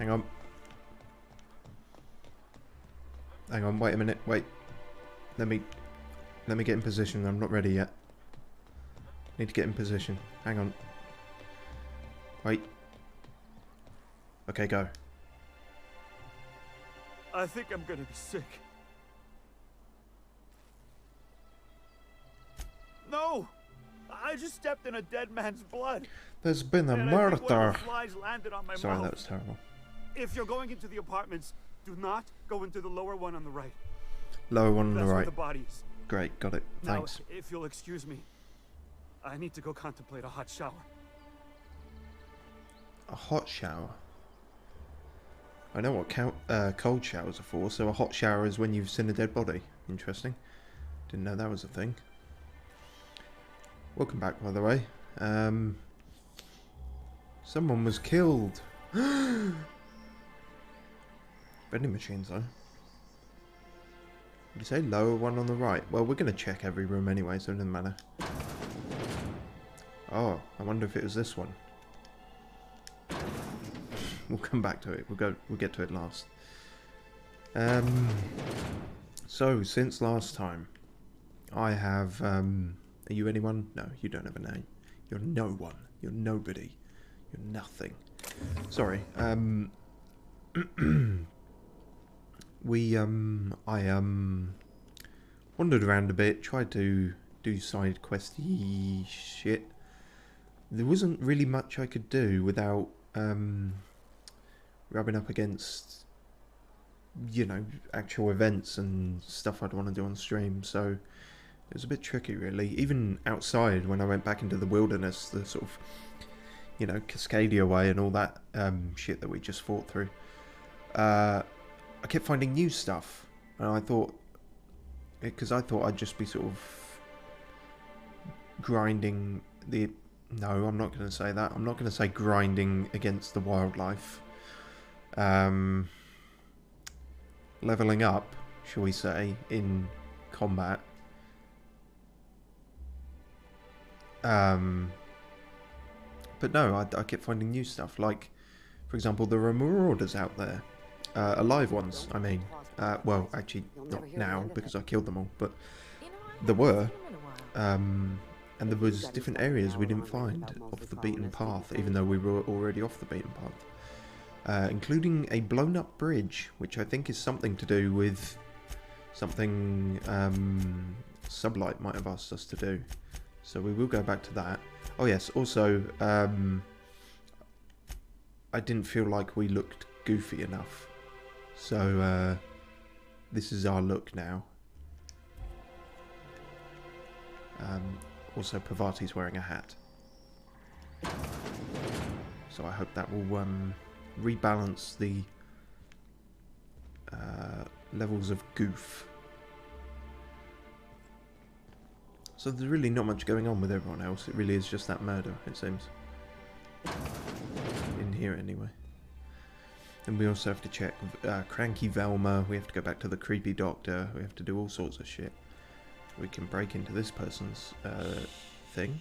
Hang on. Hang on, wait a minute, wait. Let me get in position. I'm not ready yet. Need to get in position. Hang on. Wait. Okay, go. I think I'm gonna be sick. No! I just stepped in a dead man's blood. There's been a And I think one of murder. the flies landed on my Sorry, mouth. that was terrible. If you're going into the apartments, do not go into the lower one on the right. Lower one on the That's where right. the body is. Great, got it. Thanks. Now, if you'll excuse me, I need to go contemplate a hot shower. A hot shower? I know what cold showers are for, so a hot shower is when you've seen a dead body. Interesting. Didn't know that was a thing. Welcome back, by the way. Someone was killed. Vending machines, though. Did you say lower one on the right? Well, we're going to check every room anyway, so it doesn't matter. Oh, I wonder if it was this one. We'll come back to it. We'll get to it last. So since last time, I have. Are you anyone? No, you don't have a name. You're no one. You're nobody. You're nothing. Sorry. I wandered around a bit, tried to do side questy shit. There wasn't really much I could do without rubbing up against, you know, actual events and stuff I'd want to do on stream, so it was a bit tricky really. Even outside, when I went back into the wilderness, the sort of, you know, Cascadia way and all that shit that we just fought through, I kept finding new stuff, and I thought, because I thought I'd just be sort of grinding the... No, I'm not going to say that. I'm not going to say grinding against the wildlife. Leveling up, shall we say, in combat. But no, I kept finding new stuff. Like, for example, there are marauders out there. Alive ones, I mean. Well, actually, not now, because I killed them all. But there were. And there was different areas we didn't find off the beaten path, even though we were already off the beaten path. Including a blown up bridge, which I think is something to do with something Sublight might have asked us to do. So we will go back to that. Oh yes, also, I didn't feel like we looked goofy enough. So this is our look now. Also, Pavati's wearing a hat. So I hope that will rebalance the levels of goof. So there's really not much going on with everyone else. It really is just that murder, it seems. In here, anyway. And we also have to check Cranky Velma. We have to go back to the creepy doctor. We have to do all sorts of shit. We can break into this person's thing.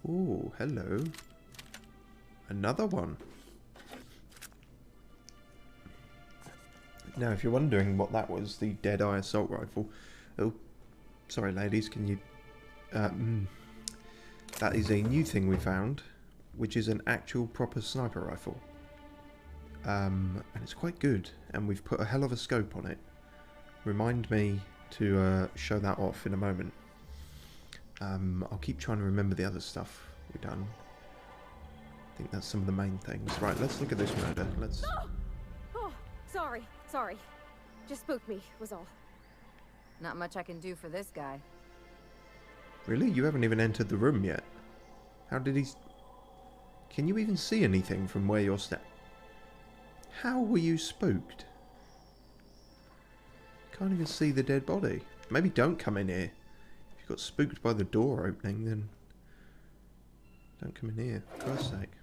Ooh, hello. Another one. Now, if you're wondering what that was, the Deadeye assault rifle. Oh, sorry, ladies. Can you? That is a new thing we found, which is an actual proper sniper rifle. And it's quite good. And we've put a hell of a scope on it. Remind me to show that off in a moment. I'll keep trying to remember the other stuff we've done. I think that's some of the main things. Right, let's look at this murder. Let's... Oh, sorry. Just spooked me, was all. Not much I can do for this guy. Really? You haven't even entered the room yet. How did he... Can you even see anything from where you're How were you spooked? Can't even see the dead body. Maybe don't come in here. If you got spooked by the door opening, then don't come in here, for Christ's sake.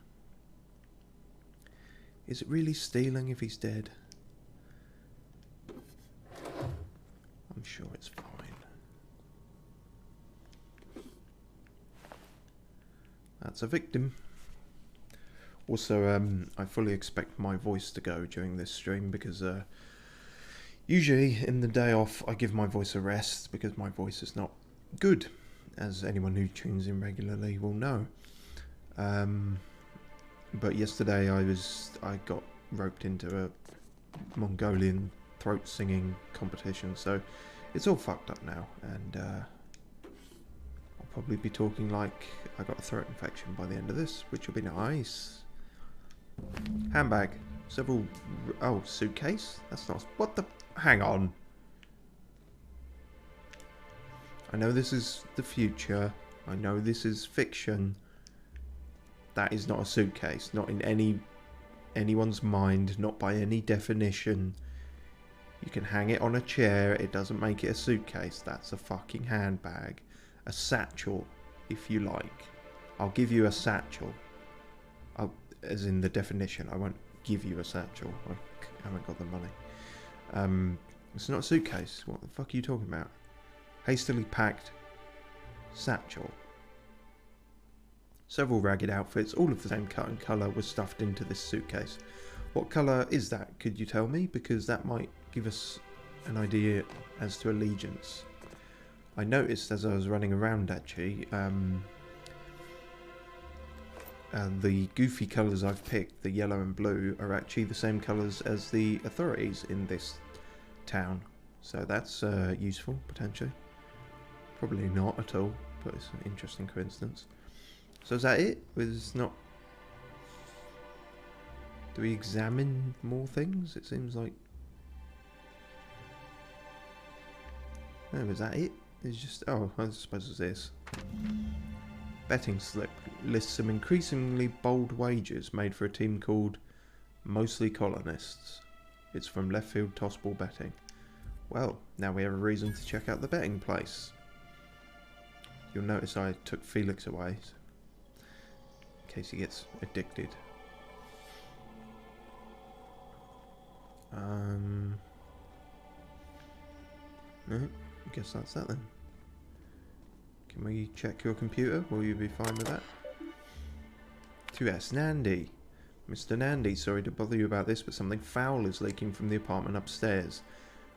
Is it really stealing if he's dead? I'm sure it's fine. That's a victim. Also, I fully expect my voice to go during this stream because usually in the day off I give my voice a rest because my voice is not good, as anyone who tunes in regularly will know. But yesterday I got roped into a Mongolian throat singing competition, so it's all fucked up now, and I'll probably be talking like I got a throat infection by the end of this, which will be nice. Handbag. Several... Oh, suitcase? That's not... What the... Hang on. I know this is the future. I know this is fiction. That is not a suitcase. Not in anyone's mind. Not by any definition. You can hang it on a chair. It doesn't make it a suitcase. That's a fucking handbag. A satchel, if you like. I'll give you a satchel. As in the definition. I won't give you a satchel. I haven't got the money. It's not a suitcase. What the fuck are you talking about? Hastily packed satchel. Several ragged outfits, all of the same cut and colour, were stuffed into this suitcase. What colour is that? Could you tell me? Because that might give us an idea as to allegiance. I noticed as I was running around actually, the goofy colours I've picked, the yellow and blue, are actually the same colours as the authorities in this town. So that's useful, potentially. Probably not at all, but it's an interesting coincidence. So is that it? It's not... Do we examine more things? It seems like... No, is that it? It's just... Oh, I suppose it's this. Betting slip lists some increasingly bold wagers made for a team called Mostly Colonists. It's from Left Field Tossball Betting. Well, now we have a reason to check out the betting place. You'll notice I took Felix away, so in case he gets addicted. No, I guess that's that then. Can we check your computer? Will you be fine with that? 2S Nandy. Mr. Nandy, sorry to bother you about this, but something foul is leaking from the apartment upstairs.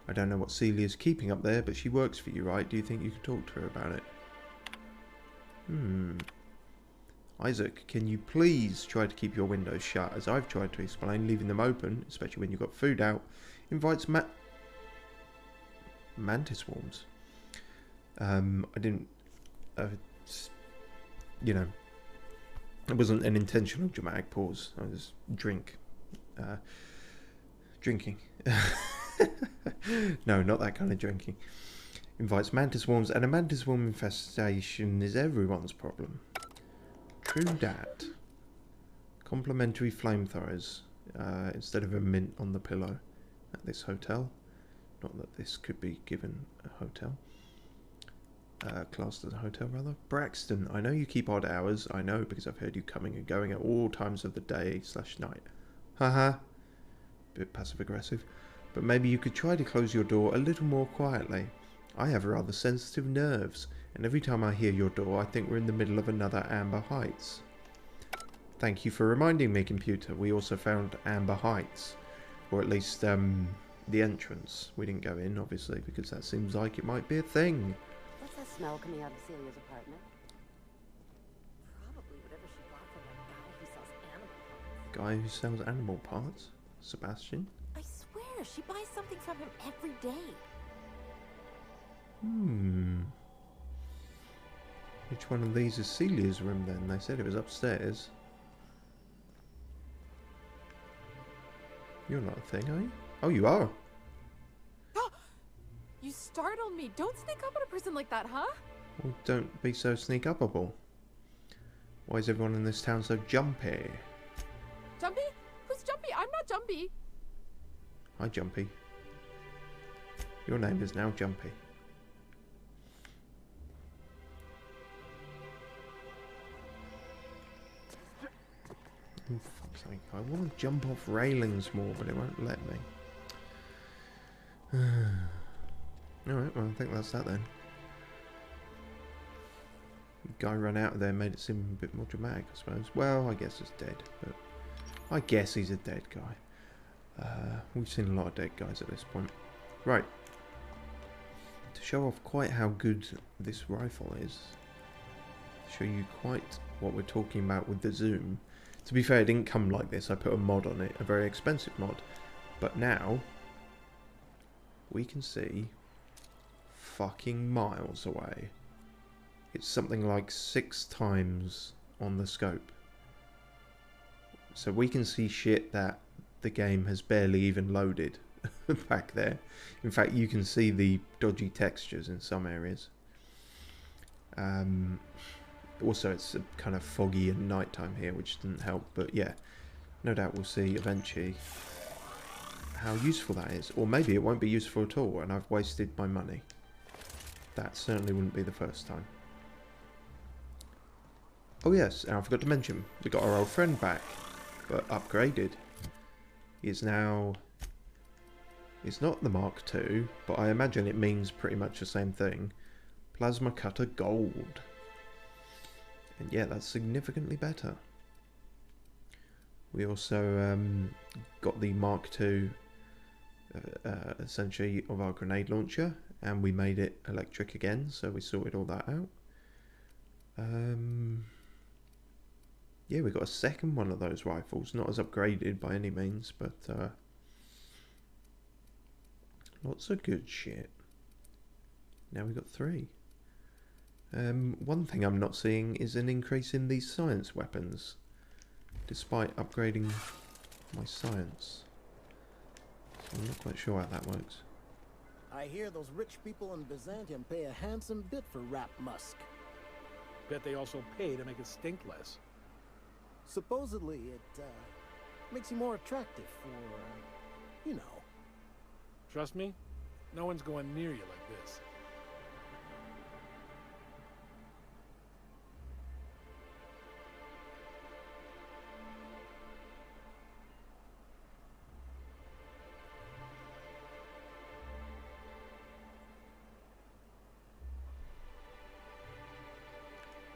I don't know what Celia's keeping up there, but she works for you, right? Do you think you could talk to her about it? Isaac, can you please try to keep your windows shut? As I've tried to explain, leaving them open, especially when you've got food out, invites mantis swarms. I didn't... you know, it wasn't an intentional dramatic pause. I was drinking. No, not that kind of drinking. Invites mantis swarms, and a mantis swarm infestation is everyone's problem. True dat. Complimentary flamethrowers instead of a mint on the pillow at this hotel. Not that this could be given a hotel. Classed as a hotel, rather. Braxton, I know you keep odd hours. I know because I've heard you coming and going at all times of the day/night. Haha. Bit passive-aggressive. But maybe you could try to close your door a little more quietly. I have rather sensitive nerves, and every time I hear your door, I think we're in the middle of another Amber Heights. Thank you for reminding me, computer. We also found Amber Heights. Or at least, the entrance. We didn't go in, obviously, because that seems like it might be a thing. What's that smell coming out of Celia's apartment? Probably whatever she bought from that Guy who sells animal parts? Sebastian? I swear, she buys something from him every day. Which one of these is Celia's room then? They said it was upstairs. You're not a thing, are you? Oh, you are. You startled me. Don't sneak up on a person like that, huh? Well, don't be so sneak-upable. Why is everyone in this town so jumpy? Jumpy? Who's Jumpy? I'm not Jumpy. Hi, Jumpy. Your name is now Jumpy. Oh, fuck's sake. I want to jump off railings more, but it won't let me. Alright, well, I think that's that then. The guy ran out of there, made it seem a bit more dramatic, I suppose. Well, I guess it's dead, but I guess he's a dead guy. We've seen a lot of dead guys at this point. Right. To show off quite how good this rifle is, to show you quite what we're talking about with the zoom. To be fair, it didn't come like this. I put a mod on it, a very expensive mod. But now, we can see fucking miles away. It's something like 6 times on the scope. So we can see shit that the game has barely even loaded back there. In fact, you can see the dodgy textures in some areas. Also, it's kind of foggy and nighttime here, which didn't help. But yeah, no doubt we'll see eventually how useful that is. Or maybe it won't be useful at all and I've wasted my money. That certainly wouldn't be the first time. Oh yes, and I forgot to mention, we got our old friend back, but upgraded. He is now... It's not the Mark II, but I imagine it means pretty much the same thing. Plasma Cutter Gold. And yeah, that's significantly better. We also got the Mark II, essentially, of our grenade launcher, and we made it electric again, so we sorted all that out. Yeah, we got a second one of those rifles, not as upgraded by any means, but lots of good shit. Now we got 3. One thing I'm not seeing is an increase in these science weapons, despite upgrading my science. So I'm not quite sure how that works. I hear those rich people in Byzantium pay a handsome bit for Rap Musk. Bet they also pay to make it stink less. Supposedly, it makes you more attractive for, you know. Trust me, no one's going near you like this.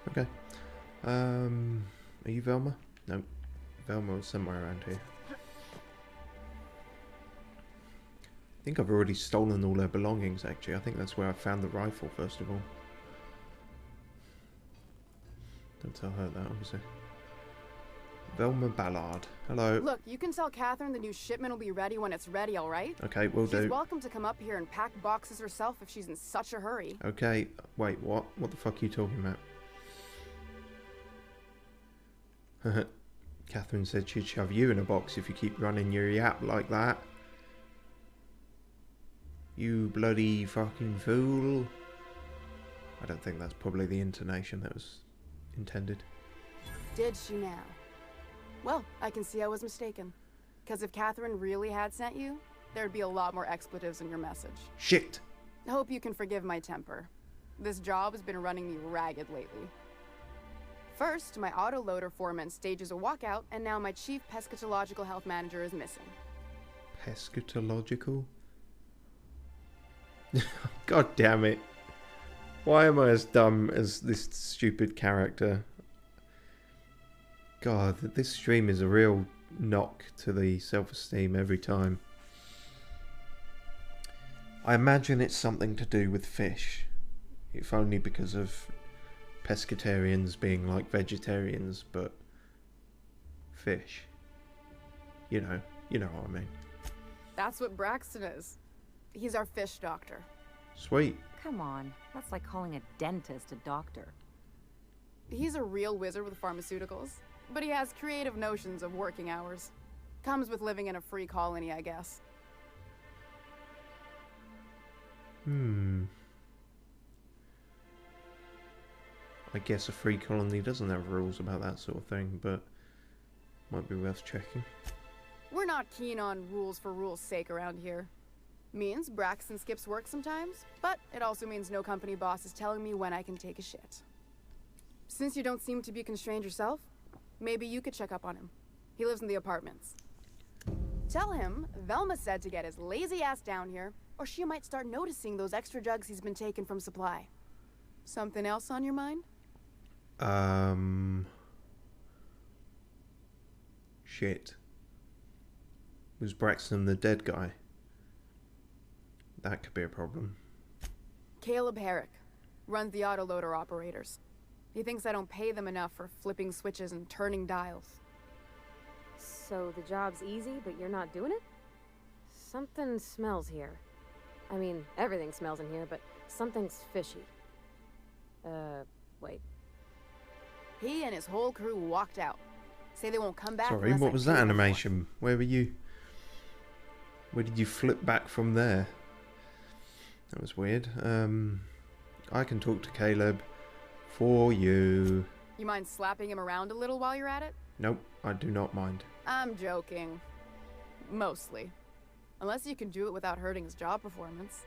Okay. Are you Velma? No. Velma was somewhere around here. I think I've already stolen all her belongings, actually. I think that's where I found the rifle, first of all. Don't tell her that, obviously. Velma Ballard. Hello. Look, you can tell Catherine the new shipment will be ready when it's ready, all right? Okay, will do. She's welcome to come up here and pack boxes herself if she's in such a hurry. Okay, wait, what? What the fuck are you talking about? Catherine said she'd shove you in a box if you keep running your yap like that. You bloody fucking fool. I don't think that's probably the intonation that was intended. Did she now? Well, I can see I was mistaken. Because if Catherine really had sent you, there'd be a lot more expletives in your message. Shit! Hope you can forgive my temper. This job has been running me ragged lately. First, my autoloader foreman stages a walkout, and now my chief pescatological health manager is missing. Pescatological? God damn it. Why am I as dumb as this stupid character? God, this stream is a real knock to the self-esteem every time. I imagine it's something to do with fish. If only because of pescatarians being like vegetarians, but fish. You know what I mean. That's what Braxton is. He's our fish doctor. Sweet. Come on, that's like calling a dentist a doctor. He's a real wizard with pharmaceuticals, but he has creative notions of working hours. Comes with living in a free colony, I guess. I guess a free colony doesn't have rules about that sort of thing, but might be worth checking. We're not keen on rules for rules' sake around here. Means Braxton skips work sometimes, but it also means no company boss is telling me when I can take a shit. Since you don't seem to be constrained yourself, maybe you could check up on him. He lives in the apartments. Tell him Velma said to get his lazy ass down here, or she might start noticing those extra drugs he's been taking from supply. Something else on your mind? Shit. Was Braxton the dead guy? That could be a problem. Caleb Herrick runs the autoloader operators. He thinks I don't pay them enough for flipping switches and turning dials. So the job's easy, but you're not doing it? Something smells here. I mean, everything smells in here, but something's fishy. Wait. He and his whole crew walked out. Say they won't come back. Sorry, unless what I was pay that them more. animation? Where were you? Where did you flip back from there? That was weird. I can talk to Caleb for you. You mind slapping him around a little while you're at it? Nope, I do not mind. I'm joking. Mostly. Unless you can do it without hurting his job performance.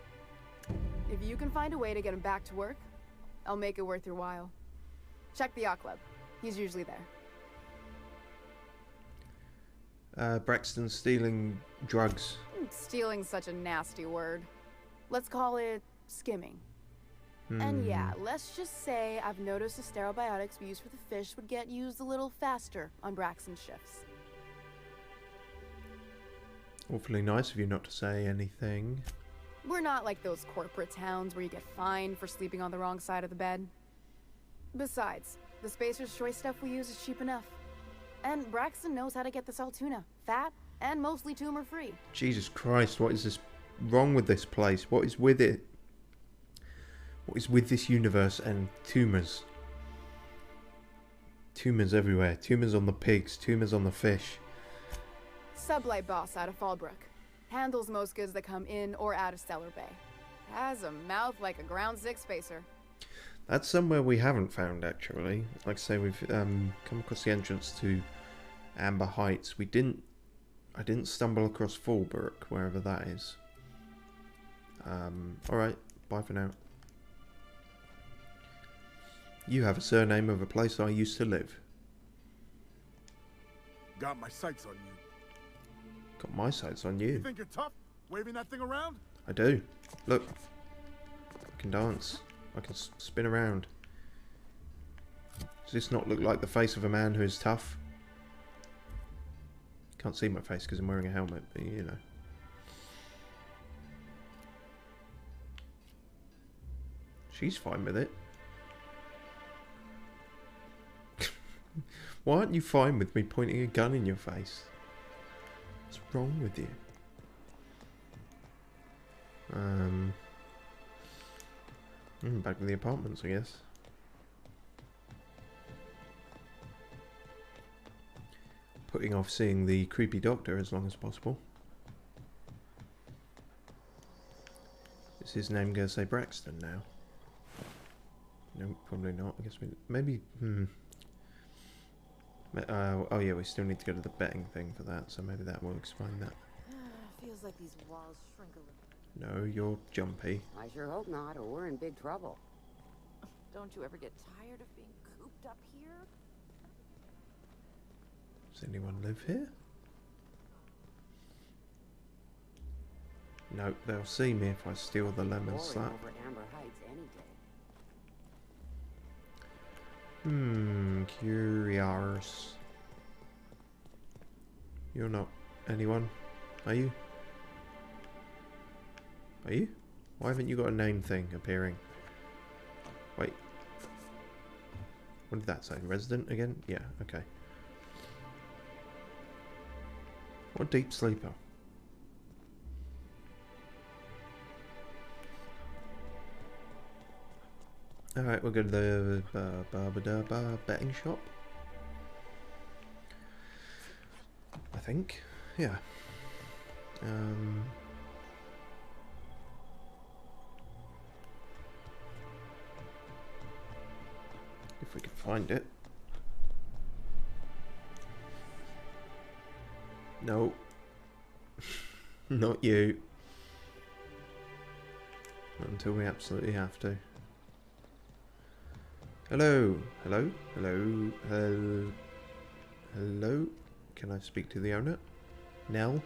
If you can find a way to get him back to work, I'll make it worth your while. Check the yacht club. He's usually there. Braxton stealing drugs. Stealing's such a nasty word. Let's call it skimming. And yeah, let's just say I've noticed the stereobiotics we use for the fish would get used a little faster on Braxton's shifts. Awfully nice of you not to say anything. We're not like those corporate towns where you get fined for sleeping on the wrong side of the bed. Besides, the Spacer's Choice stuff we use is cheap enough. And Braxton knows how to get this Altoona, fat and mostly tumor-free. Jesus Christ, what is this wrong with this place? What is with it? What is with this universe and tumors? Tumors everywhere. Tumors on the pigs. Tumors on the fish. Sublight boss out of Fallbrook. Handles most goods that come in or out of Stellar Bay. Has a mouth like a ground six spacer. That's somewhere we haven't found, actually. Like I say, we've come across the entrance to Amber Heights. I didn't stumble across Fallbrook, wherever that is. Alright, bye for now. You have a surname of a place I used to live. Got my sights on you. Got my sights on You you. think you're tough? Waving that thing around? I do. Look. I can dance. I can spin around. Does this not look like the face of a man who is tough? Can't see my face because I'm wearing a helmet, but you know. She's fine with it. Why aren't you fine with me pointing a gun in your face? What's wrong with you? Back to the apartments, I guess. Putting off seeing the creepy doctor as long as possible. Is his name going to say Braxton now? No, probably not. I guess maybe. Oh yeah, we still need to go to the betting thing for that, so maybe that will explain that. Feels like these walls shrink a little. No, you're jumpy. I sure hope not, or we're in big trouble. Don't you ever get tired of being cooped up here? Does anyone live here? Nope, they'll see me if I steal the lemon Boring slap. over Amber Heights any day. Curious. You're not anyone, are you? Are you? Why haven't you got a name thing appearing? Wait. What did that say? Resident again? Yeah, okay. What a deep sleeper. Alright, we'll go to the betting shop. I think. Yeah. If we can find it. No. Not you. Not until we absolutely have to. Hello. Hello. Hello. Hello. Hello. Can I speak to the owner? Nell?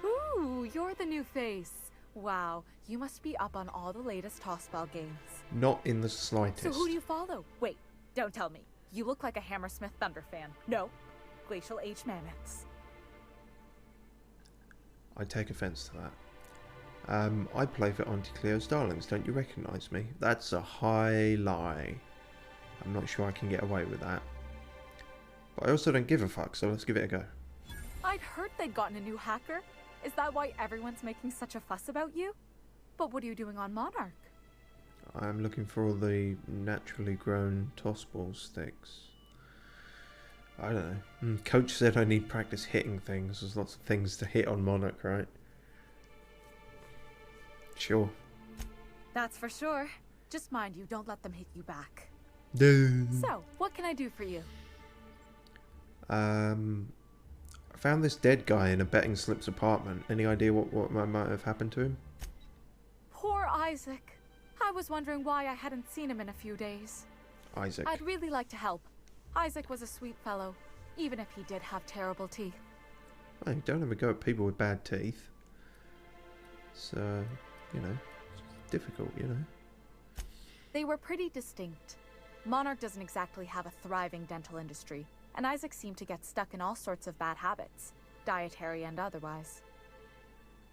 Ooh, you're the new face. Wow, you must be up on all the latest Tossball games. Not in the slightest. So who do you follow? Wait, don't tell me. You look like a Hammersmith Thunder fan. No, Glacial H Mammoths. I take offence to that. I play for Auntie Cleo's Darlings. Don't you recognise me? That's a high lie. I'm not sure I can get away with that. But I also don't give a fuck, so let's give it a go. I'd heard they'd gotten a new hacker. Is that why everyone's making such a fuss about you? But what are you doing on Monarch? I'm looking for all the naturally grown tossball sticks. I don't know. Coach said I need practice hitting things. There's lots of things to hit on Monarch, right? Sure. That's for sure. Just mind you, don't let them hit you back. Dude. So, what can I do for you? I found this dead guy in a betting slips apartment. Any idea what might have happened to him? Poor Isaac. I was wondering why I hadn't seen him in a few days. Isaac. I'd really like to help. Isaac was a sweet fellow, even if he did have terrible teeth. Hey, don't ever go at people with bad teeth. It's, you know, it's difficult, you know. They were pretty distinct. Monarch doesn't exactly have a thriving dental industry, and Isaac seemed to get stuck in all sorts of bad habits, dietary and otherwise.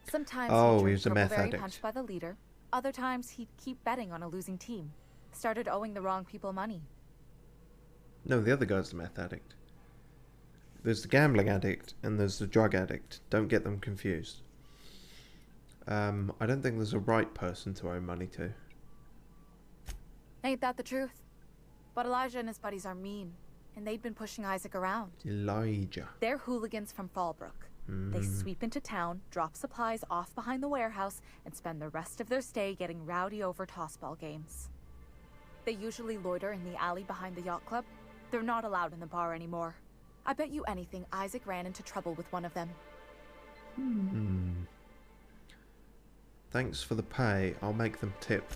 Sometimes he was a meth very addict. punched by the leader. Other times he'd keep betting on a losing team. Started owing the wrong people money. No, the other guy's the meth addict. There's the gambling addict and there's the drug addict. Don't get them confused. I don't think there's a right person to owe money to. Ain't that the truth? But Elijah and his buddies are mean, and they'd been pushing Isaac around. Elijah. They're hooligans from Fallbrook. They sweep into town, drop supplies off behind the warehouse, and spend the rest of their stay getting rowdy over tossball games. They usually loiter in the alley behind the yacht club. They're not allowed in the bar anymore. I bet you anything Isaac ran into trouble with one of them. Thanks for the pay. I'll make them tip.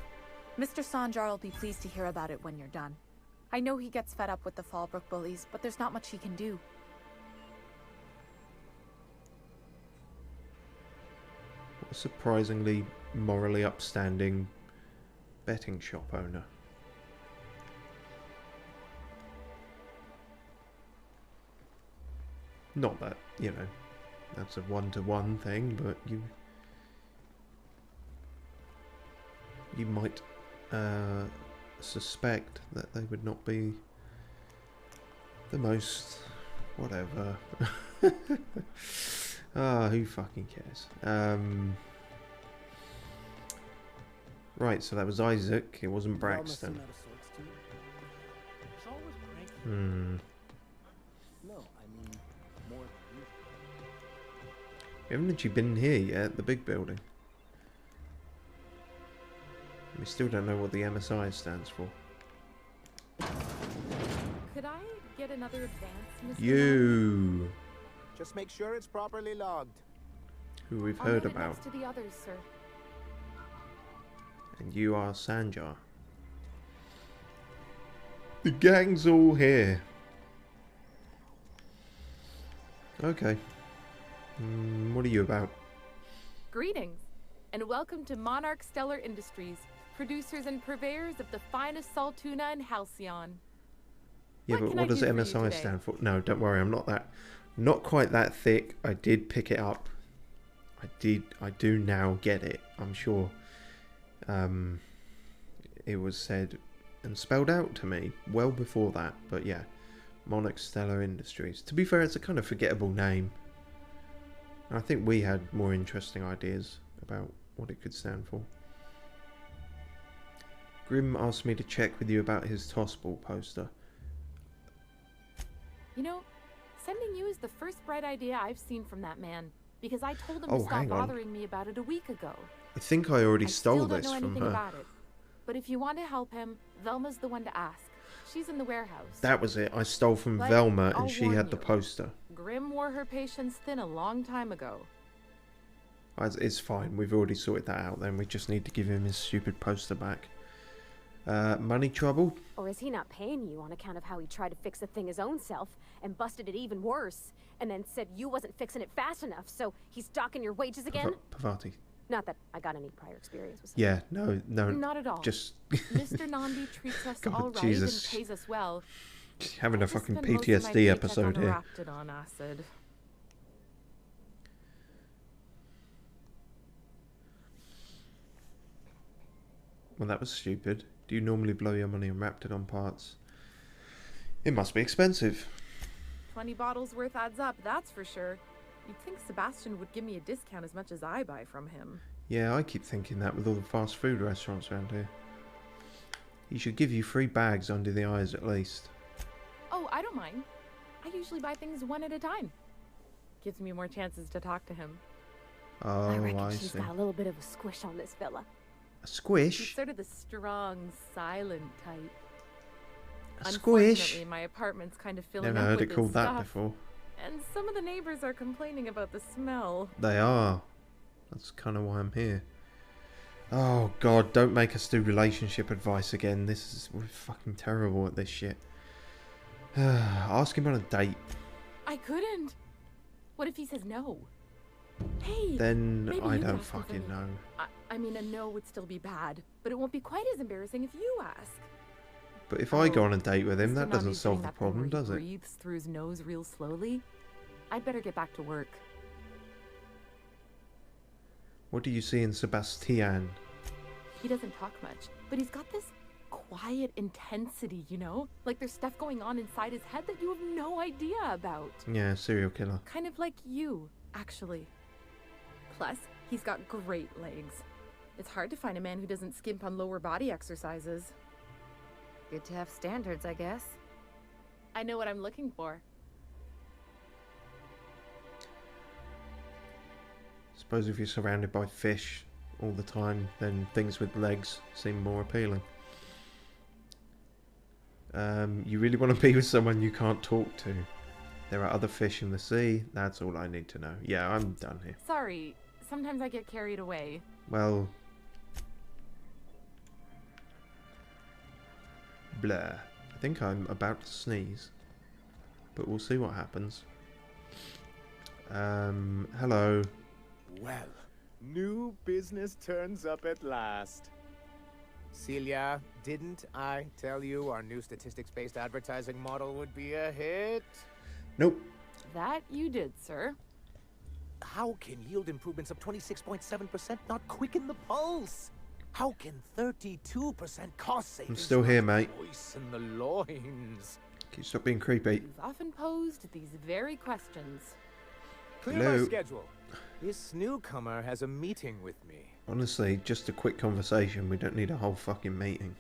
Mr. Sanjar will be pleased to hear about it when you're done. I know he gets fed up with the Fallbrook bullies, but there's not much he can do. What a surprisingly morally upstanding betting shop owner. Not that, you know, that's a one-to-one thing, but you might suspect that they would not be the most whatever. Who fucking cares? Right, so that was Isaac. It wasn't Braxton. It's always cranky. No, I mean more. We haven't actually been here yet, the big building. We still don't know what the MSI stands for. Could I get another advance, Mr. You, Just make sure it's properly logged. who we've I'll heard leave it about. next to the others, sir. And you are Sanjar. The gang's all here. Okay. What are you about? Greetings, and welcome to Monarch Stellar Industries, producers and purveyors of the finest salt tuna in Halcyon. Yeah, What but can I what does do for you MSI today? stand for? No, don't worry, I'm not quite that thick. I did pick it up. I do now get it, I'm sure. It was said and spelled out to me well before that, but yeah. Monarch Stellar Industries. To be fair, it's a kind of forgettable name. I think we had more interesting ideas about what it could stand for. Grim asked me to check with you about his tossball poster. You know, sending you is the first bright idea I've seen from that man, because I told him Oh, to stop hang on. bothering me about it a week ago. I think I already I stole still don't this know from anything her. about it, but if you want to help him, Velma's the one to ask. She's in the warehouse. That was it. I stole from But Velma I'll and she warn had the you. poster. Grim wore her patience thin a long time ago. It's fine. We've already sorted that out then. We just need to give him his stupid poster back. Money trouble? Or is he not paying you on account of how he tried to fix the thing his own self and busted it even worse, and then said you wasn't fixing it fast enough, so he's docking your wages again? Pavati. Not that I got any prior experience with Yeah, no. Not at all. Just Mr. Nandi treats us God, all right Jesus. and pays us well. having a I just fucking spend most of my PTSD paycheck on episode here. Raptidon acid. Well, that was stupid. Do you normally blow your money on Raptidon parts? It must be expensive. 20 bottles worth adds up, that's for sure. You'd think Sebastian would give me a discount as much as I buy from him. Yeah, I keep thinking that with all the fast food restaurants around here. He should give you free bags under the eyes at least. Oh, I don't mind. I usually buy things one at a time. Gives me more chances to talk to him. Oh, I reckon I she's see. got a little bit of a squish on this fella. A He's squish? sort of the strong, silent type. A squish? Unfortunately, my apartment's kind of filling Never up heard with it called his that stuff, before. and some of the neighbors are complaining about the smell. They are. That's kind of why I'm here. Oh god, don't make us do relationship advice again. We're fucking terrible at this shit. Ask him on a date. I couldn't. What if he says no? Hey, Then maybe I you don't ask him for fucking me. know. I mean, a no would still be bad, but it won't be quite as embarrassing if you ask. But if I go on a date with him, Mr. that doesn't Nami's solve doing the that thing problem, where does he it? breathes through his nose real slowly. I'd better get back to work. What do you see in Sebastian? He doesn't talk much, but he's got this quiet intensity, you know? Like there's stuff going on inside his head that you have no idea about. Yeah, serial killer. Kind of like you, actually. Plus, he's got great legs. It's hard to find a man who doesn't skimp on lower body exercises. Good to have standards, I guess. I know what I'm looking for. Suppose if you're surrounded by fish all the time, then things with legs seem more appealing. You really want to be with someone you can't talk to. There are other fish in the sea. That's all I need to know. Yeah, I'm done here. Sorry, sometimes I get carried away. Well... Blah. I think I'm about to sneeze. But we'll see what happens. Hello. Well, new business turns up at last. Celia, didn't I tell you our new statistics-based advertising model would be a hit? Nope. That you did, sir. How can yield improvements of 26.7% not quicken the pulse? How can 32% cost savings I'm still here, not mate. moisten the loins? Can you stop being creepy? You've often posed these very questions. Clear Hello. my schedule. This newcomer has a meeting with me. Honestly, just a quick conversation. We don't need a whole fucking meeting.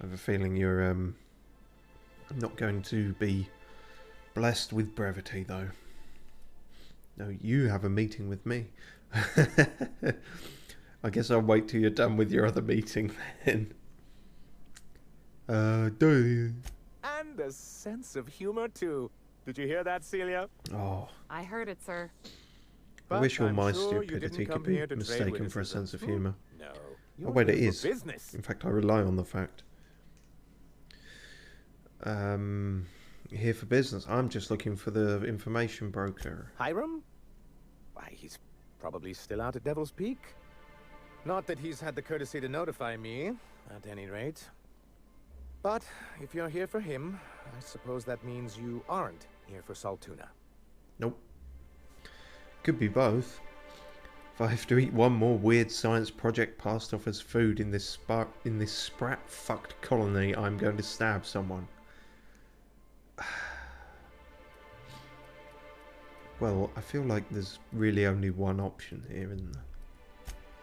I have a feeling you're not going to be blessed with brevity, though. No, you have a meeting with me. I guess I'll wait till you're done with your other meeting then. And a sense of humor, too. Did you hear that, Celia? Oh, I heard it, sir. I wish all I'm my sure you stupidity didn't come could be here to trade mistaken for a witticism. sense of humour. No. Oh You're wait, it here for is. business. In fact, I rely on the fact. Here for business. I'm just looking for the information broker. Hiram? Why, he's probably still out at Devil's Peak. Not that he's had the courtesy to notify me, at any rate. But if you're here for him, I suppose that means you aren't here for Saltuna. Nope. Could be both. If I have to eat one more weird science project passed off as food in this sprat fucked colony, I'm going to stab someone. Well, I feel like there's really only one option here, isn't there?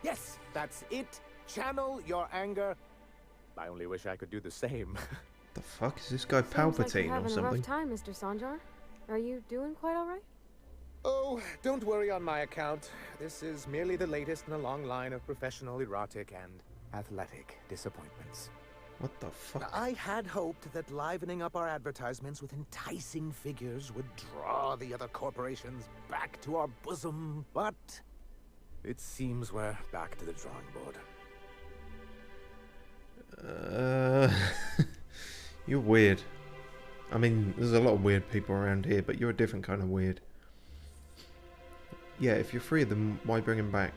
Yes, that's it. Channel your anger. I only wish I could do the same. The fuck is this guy Seems like you're Palpatine or having a something? rough time, Mr. Sanjar. Are you doing quite all right? Oh, don't worry on my account. This is merely the latest in a long line of professional erotic and athletic disappointments. What the fuck? I had hoped that livening up our advertisements with enticing figures would draw the other corporations back to our bosom, but it seems we're back to the drawing board. You're weird. I mean, there's a lot of weird people around here, but you're a different kind of weird. Yeah, if you're free of them, why bring him back?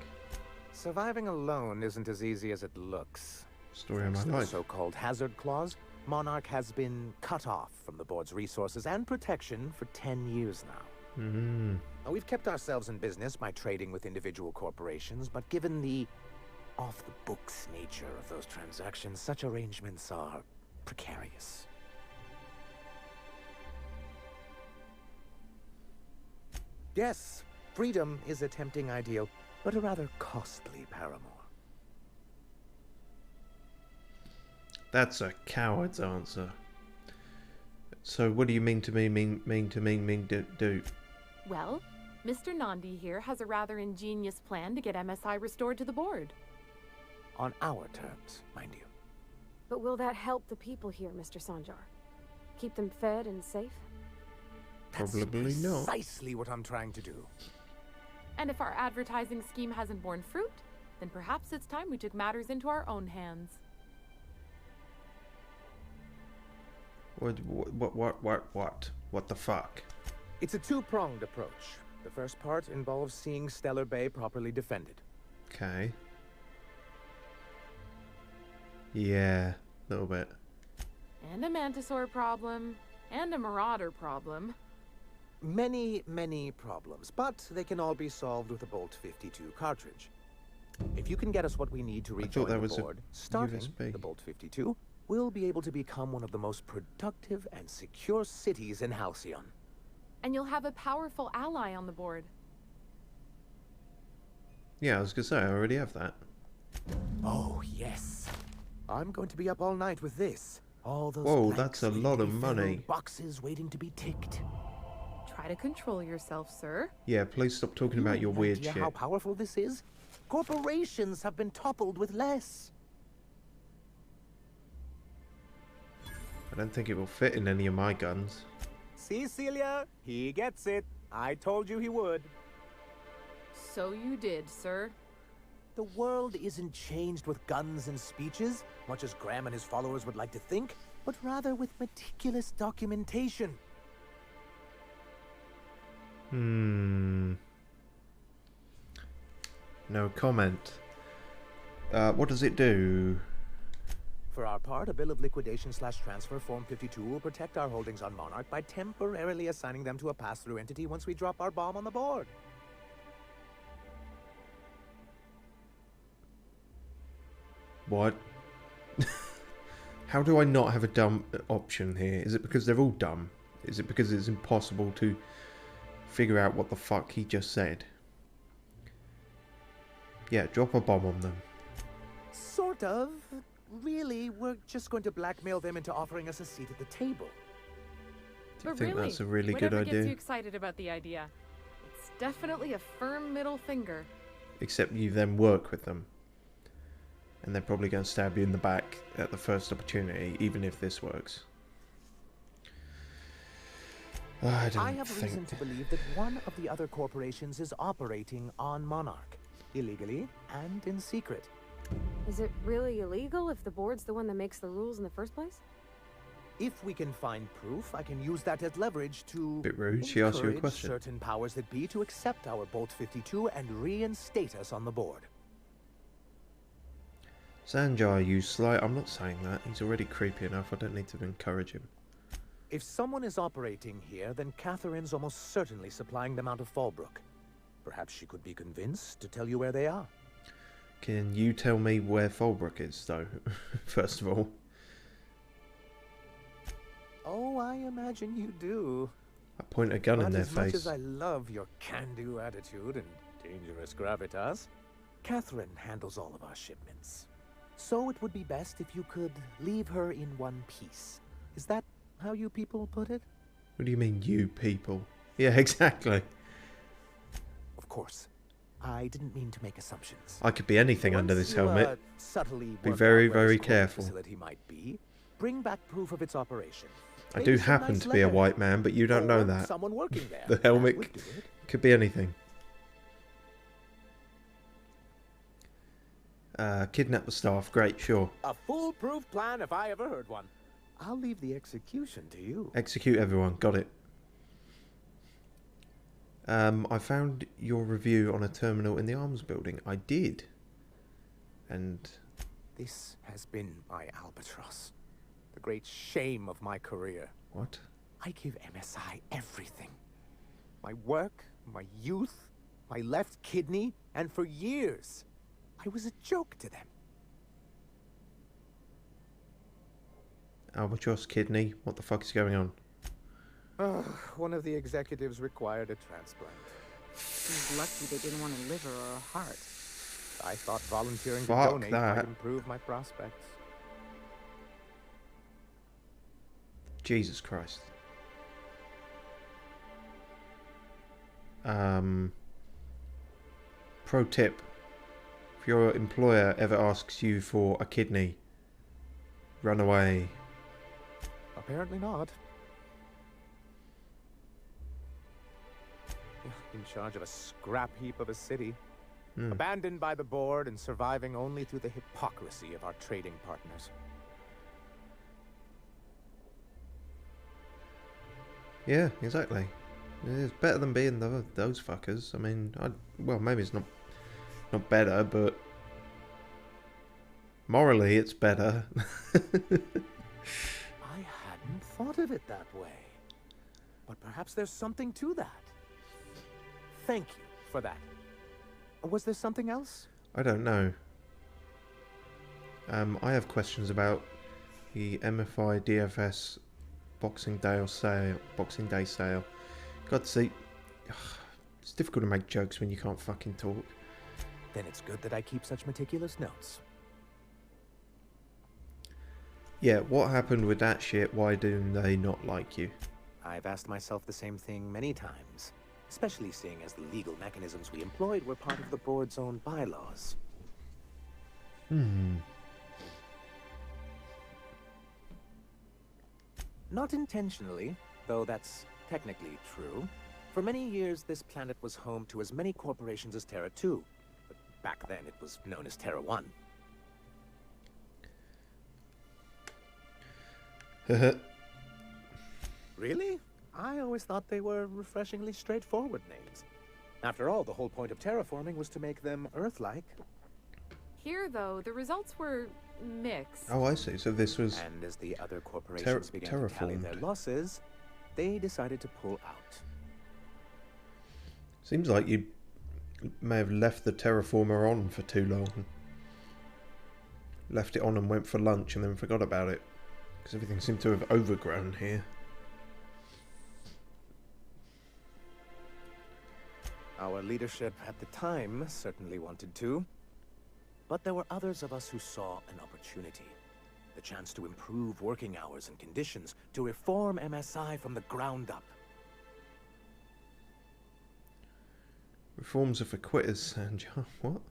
Surviving alone isn't as easy as it looks. Story of Thanks my to the life. so-called hazard clause, Monarch has been cut off from the board's resources and protection for 10 years now. Mm-hmm. Now, we've kept ourselves in business by trading with individual corporations, but given the off-the-books nature of those transactions, such arrangements are precarious. Yes, freedom is a tempting ideal, but a rather costly paramour. That's a coward's answer. So what do you mean to me, do? Well, Mr. Nandi here has a rather ingenious plan to get MSI restored to the board. On our terms, mind you. But will that help the people here, Mr. Sanjar? Keep them fed and safe? Probably not. Precisely what I'm trying to do. And if our advertising scheme hasn't borne fruit, then perhaps it's time we took matters into our own hands. What the fuck? It's a two-pronged approach. The first part involves seeing Stellar Bay properly defended. Okay. Yeah, a little bit. And a Mantisaur problem, and a Marauder problem. Many, many problems, but they can all be solved with a Bolt 52 cartridge. If you can get us what we need to rejoin the board, starting the Bolt 52, we'll be able to become one of the most productive and secure cities in Halcyon. And you'll have a powerful ally on the board. Yeah, I was gonna say, I already have that. Oh, yes. I'm going to be up all night with this. All those whoa, that's a lot of money. Boxes waiting to be ticked. Try to control yourself, sir. Yeah, please stop talking about your weird shit. How powerful this is? Corporations have been toppled with less. I don't think it will fit in any of my guns. See, Celia? He gets it. I told you he would. So you did, sir. The world isn't changed with guns and speeches, much as Graham and his followers would like to think, but rather with meticulous documentation. No comment. What does it do? For our part, a bill of liquidation/transfer Form 52 will protect our holdings on Monarch by temporarily assigning them to a pass-through entity once we drop our bomb on the board. What? How do I not have a dumb option here? Is it because they're all dumb? Is it because it's impossible to figure out what the fuck he just said? Yeah, drop a bomb on them. Sort of. Really, we're just going to blackmail them into offering us a seat at the table. Do you think that's a really good idea? Gets you excited about the idea. It's definitely a firm middle finger. Except you then work with them. And they're probably going to stab you in the back at the first opportunity, even if this works. I have reason to believe that one of the other corporations is operating on Monarch. Illegally and in secret. Is it really illegal if the board's the one that makes the rules in the first place? If we can find proof, I can use that as leverage to bit rude. She asked you a question. Certain powers that be to accept our Bolt 52 and reinstate us on the board. Sanjar, you slight... I'm not saying that. He's already creepy enough. I don't need to encourage him. If someone is operating here, then Catherine's almost certainly supplying them out of Fallbrook. Perhaps she could be convinced to tell you where they are. Can you tell me where Fallbrook is, though, first of all? Oh, I imagine you do. I point a gun in their face. As much as I love your can-do attitude and dangerous gravitas, Catherine handles all of our shipments. So it would be best if you could leave her in one piece. Is that how you people put it? What do you mean, you people? Yeah, exactly. Of course. I didn't mean to make assumptions. I could be anything under this helmet. Subtly be very, very careful. Facility might be. Bring back proof of its operation. I do happen to be a white man, but you don't know that. Someone working there. The helmet could be anything. Kidnap the staff. Great, sure. A foolproof plan if I ever heard one. I'll leave the execution to you. Execute everyone. Got it. I found your review on a terminal in the arms building. I did. And... this has been my albatross. The great shame of my career. What? I give MSI everything. My work, my youth, my left kidney, and for years, I was a joke to them. Albatross kidney. What the fuck is going on? One of the executives required a transplant. He's lucky they didn't want a liver or a heart. I thought volunteering to Fuck donate that. might improve my prospects. Jesus Christ. Pro tip. If your employer ever asks you for a kidney, run away. Apparently not. In charge of a scrap heap of a city. Abandoned by the board and surviving only through the hypocrisy of our trading partners. Yeah, exactly. It's better than being those fuckers. I mean, well, maybe it's not better, but morally it's better. I hadn't thought of it that way. But perhaps there's something to that. Thank you for that. Was there something else? I don't know. I have questions about the MFI DFS Boxing Day sale. God, see, it's difficult to make jokes when you can't fucking talk. Then it's good that I keep such meticulous notes. Yeah, what happened with that shit? Why do they not like you? I've asked myself the same thing many times, especially seeing as the legal mechanisms we employed were part of the board's own bylaws. Not intentionally, though that's technically true. For many years, this planet was home to as many corporations as Terra 2. But back then, it was known as Terra 1. Really? I always thought they were refreshingly straightforward names. After all, the whole point of terraforming was to make them Earth-like. Here, though, the results were mixed. Oh, I see. So this was... And as the other corporations began to tally their losses, they decided to pull out. Seems like you may have left the terraformer on for too long. Left it on and went for lunch and then forgot about it. Because everything seemed to have overgrown here. Our leadership at the time certainly wanted to. But there were others of us who saw an opportunity. The chance to improve working hours and conditions, to reform MSI from the ground up. Reforms are for quitters, Sanjar. What?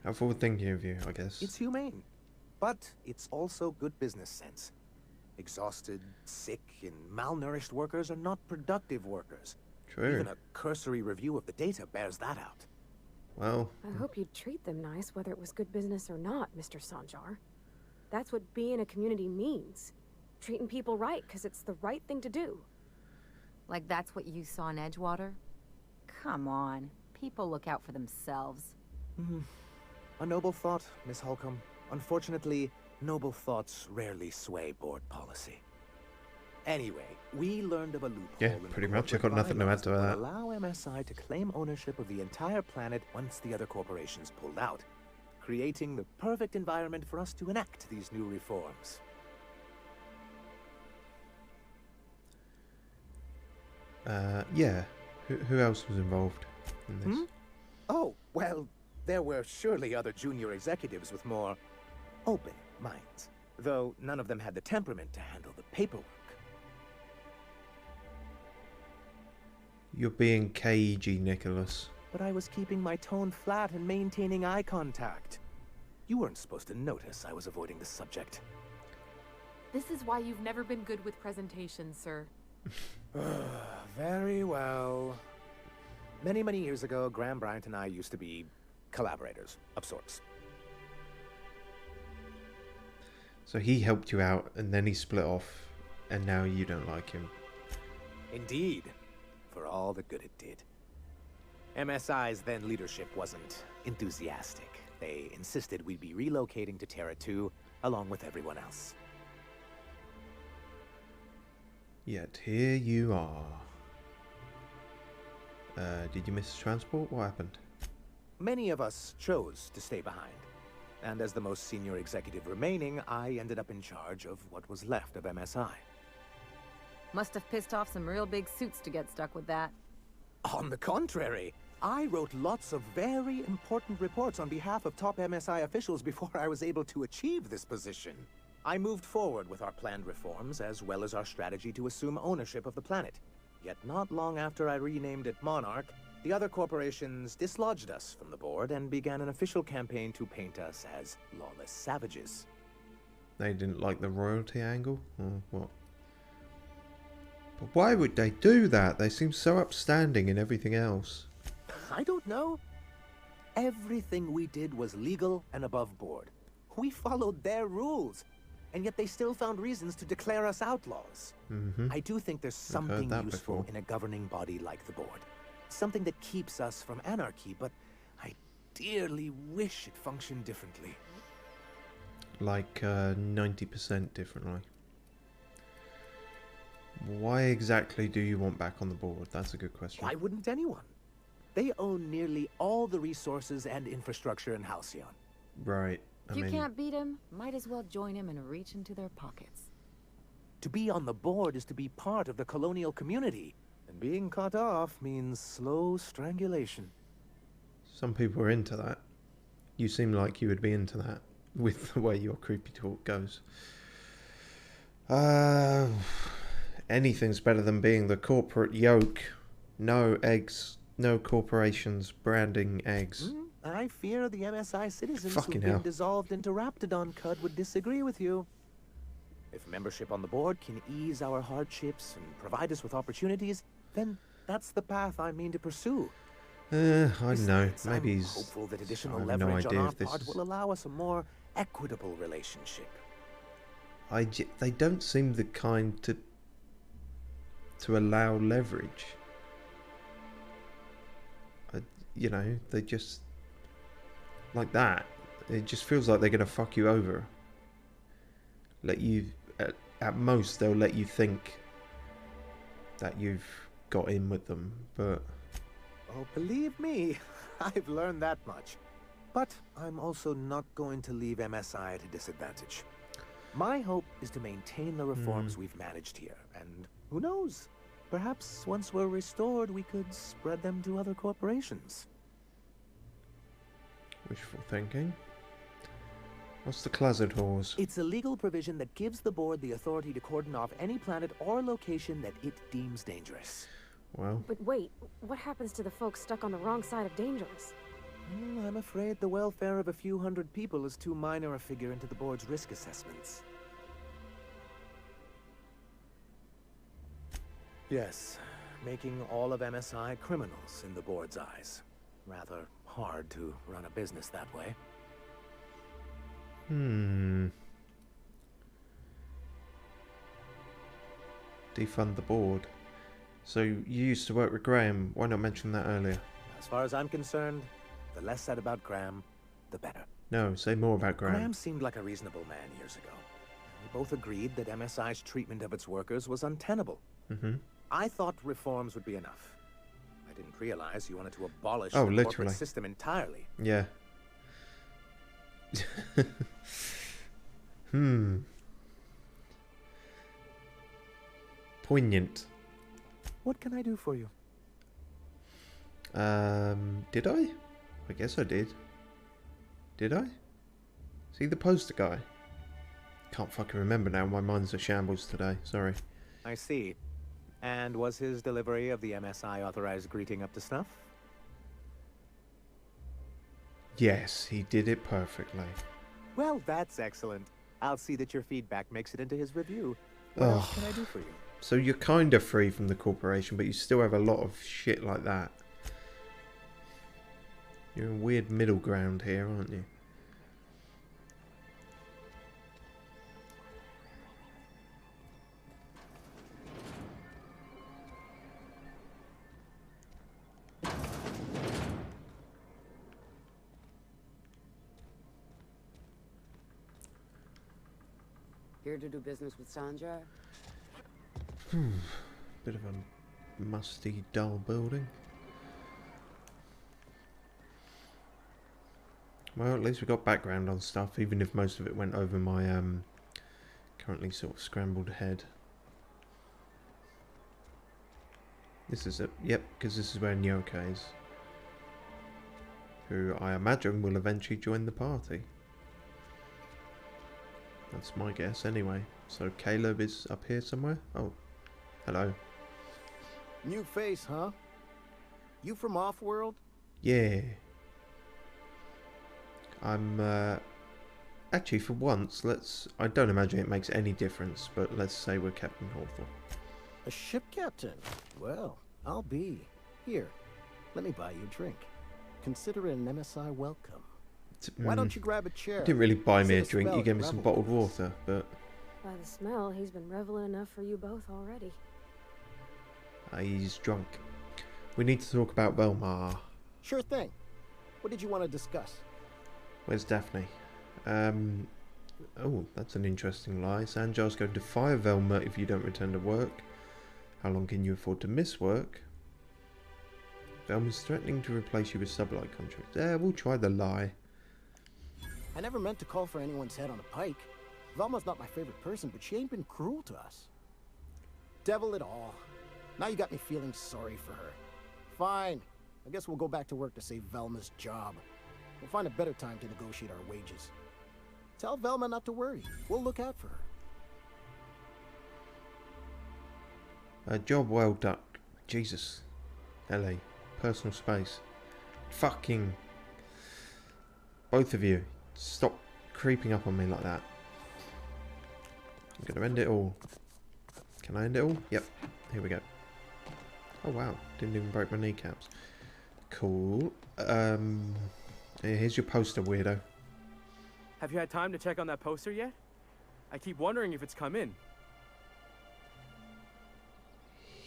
How forward thinking of you, I guess. It's humane. But it's also good business sense. Exhausted, sick, and malnourished workers are not productive workers. True. Even a cursory review of the data bears that out. Well... I hope you'd treat them nice, whether it was good business or not, Mr. Sanjar. That's what being a community means. Treating people right, because it's the right thing to do. Like that's what you saw in Edgewater? Come on. People look out for themselves. A noble thought, Miss Holcomb. Unfortunately, noble thoughts rarely sway board policy. Anyway, we learned of a loophole. Yeah, pretty much. I got nothing to add to that. Allow MSI to claim ownership of the entire planet once the other corporations pulled out, creating the perfect environment for us to enact these new reforms. Yeah. Who else was involved in this? Oh, well, there were surely other junior executives with more open minds, though none of them had the temperament to handle the paperwork. You're being cagey, Nicholas. But I was keeping my tone flat and maintaining eye contact. You weren't supposed to notice I was avoiding the subject. This is why you've never been good with presentations, sir. Very well. Many, many years ago, Graham Bryant and I used to be collaborators of sorts. So he helped you out, and then he split off, and now you don't like him. Indeed. For all the good it did. MSI's then leadership wasn't enthusiastic. They insisted we'd be relocating to Terra 2, along with everyone else. Yet here you are. Did you miss transport? What happened? many of us chose to stay behind. And as the most senior executive remaining, I ended up in charge of what was left of MSI. Must have pissed off some real big suits to get stuck with that. On the contrary, I wrote lots of very important reports on behalf of top MSI officials before I was able to achieve this position. I moved forward with our planned reforms, as well as our strategy to assume ownership of the planet. Yet not long after I renamed it Monarch, the other corporations dislodged us from the board and began an official campaign to paint us as lawless savages. They didn't like the royalty angle, or what? But why would they do that? They seem so upstanding in everything else. I don't know. Everything we did was legal and above board. We followed their rules, and yet they still found reasons to declare us outlaws. I do think there's something useful in a governing body like the board. Something that keeps us from anarchy, but I dearly wish it functioned differently. Like 90% differently. Why exactly do you want back on the board? That's a good question. Why wouldn't anyone? They own nearly all the resources and infrastructure in Halcyon. Right. If you can't beat him, might as well join him and reach into their pockets. To be on the board is to be part of the colonial community. And being cut off means slow strangulation. Some people are into that. You seem like you would be into that, with the way your creepy talk goes. Anything's better than being the corporate yoke. No eggs, no corporations branding eggs. I fear the MSI citizens who've Fucking been hell. dissolved into Raptidon Cud would disagree with you. If membership on the board can ease our hardships and provide us with opportunities, then that's the path I mean to pursue. I don't know. Besides, Maybe I'm he's... hopeful that additional I have no leverage idea on our if this part is... will allow us a more equitable relationship. They don't seem the kind to allow leverage. You know, they just... Like that. It just feels like they're going to fuck you over. Let you... At most, they'll let you think that you've got in with them, but... Oh, believe me, I've learned that much. But I'm also not going to leave MSI at a disadvantage. My hope is to maintain the reforms we've managed here, and who knows? Perhaps once we're restored, we could spread them to other corporations. Wishful thinking. What's the closet whores? It's a legal provision that gives the board the authority to cordon off any planet or location that it deems dangerous. Well... But wait, what happens to the folks stuck on the wrong side of dangerous? I'm afraid the welfare of a few hundred people is too minor a figure into the board's risk assessments. Yes, making all of MSI criminals in the board's eyes. Rather hard to run a business that way. Defund the board. So you used to work with Graham. Why not mention that earlier? As far as I'm concerned, the less said about Graham, the better. No, say more about Graham. Graham seemed like a reasonable man years ago. We both agreed that MSI's treatment of its workers was untenable. I thought reforms would be enough. I didn't realize you wanted to abolish the corporate system entirely. Yeah. Poignant. What can I do for you? Did I? I guess I did. Did I? See the poster guy? Can't fucking remember now. My mind's a shambles today. Sorry. I see. And was his delivery of the MSI authorized greeting up to snuff? Yes, he did it perfectly. Well, that's excellent. I'll see that your feedback makes it into his review. What else can I do for you? So you're kind of free from the corporation, but you still have a lot of shit like that. You're in weird middle ground here, aren't you? Here to do business with Sandra? Bit of a musty, dull building. Well, at least we got background on stuff, even if most of it went over my currently sort of scrambled head. This is it. Yep, because this is where Nyoka is, who I imagine will eventually join the party. That's my guess, anyway. So Caleb is up here somewhere. Oh, hello. New face, huh? You from Off-World? Yeah. I'm, actually, for once, I don't imagine it makes any difference, but let's say we're Captain Hawthorne. A ship captain? Well, I'll be. Here, let me buy you a drink. Consider it an MSI welcome. Why don't you grab a chair? You didn't really buy me a drink, you gave me some bottled water, but... By the smell, he's been reveling enough for you both already. He's drunk. We need to talk about Velma. Sure thing. What did you want to discuss? Where's Daphne? Oh, that's an interesting lie. Sanjar's going to fire Velma if you don't return to work. How long can you afford to miss work? Velma's threatening to replace you with sublight contracts. We'll try the lie. I never meant to call for anyone's head on a pike. Velma's not my favorite person, but she ain't been cruel to us. Devil it all. Now you got me feeling sorry for her. Fine. I guess we'll go back to work to save Velma's job. We'll find a better time to negotiate our wages. Tell Velma not to worry. We'll look out for her. Job well done. Jesus. LA. Personal space. Fucking... Both of you. Stop creeping up on me like that. I'm going to end it all. Can I end it all? Yep. Here we go. Oh wow. Didn't even break my kneecaps. Cool. Here's your poster, weirdo. Have you had time to check on that poster yet? I keep wondering if it's come in.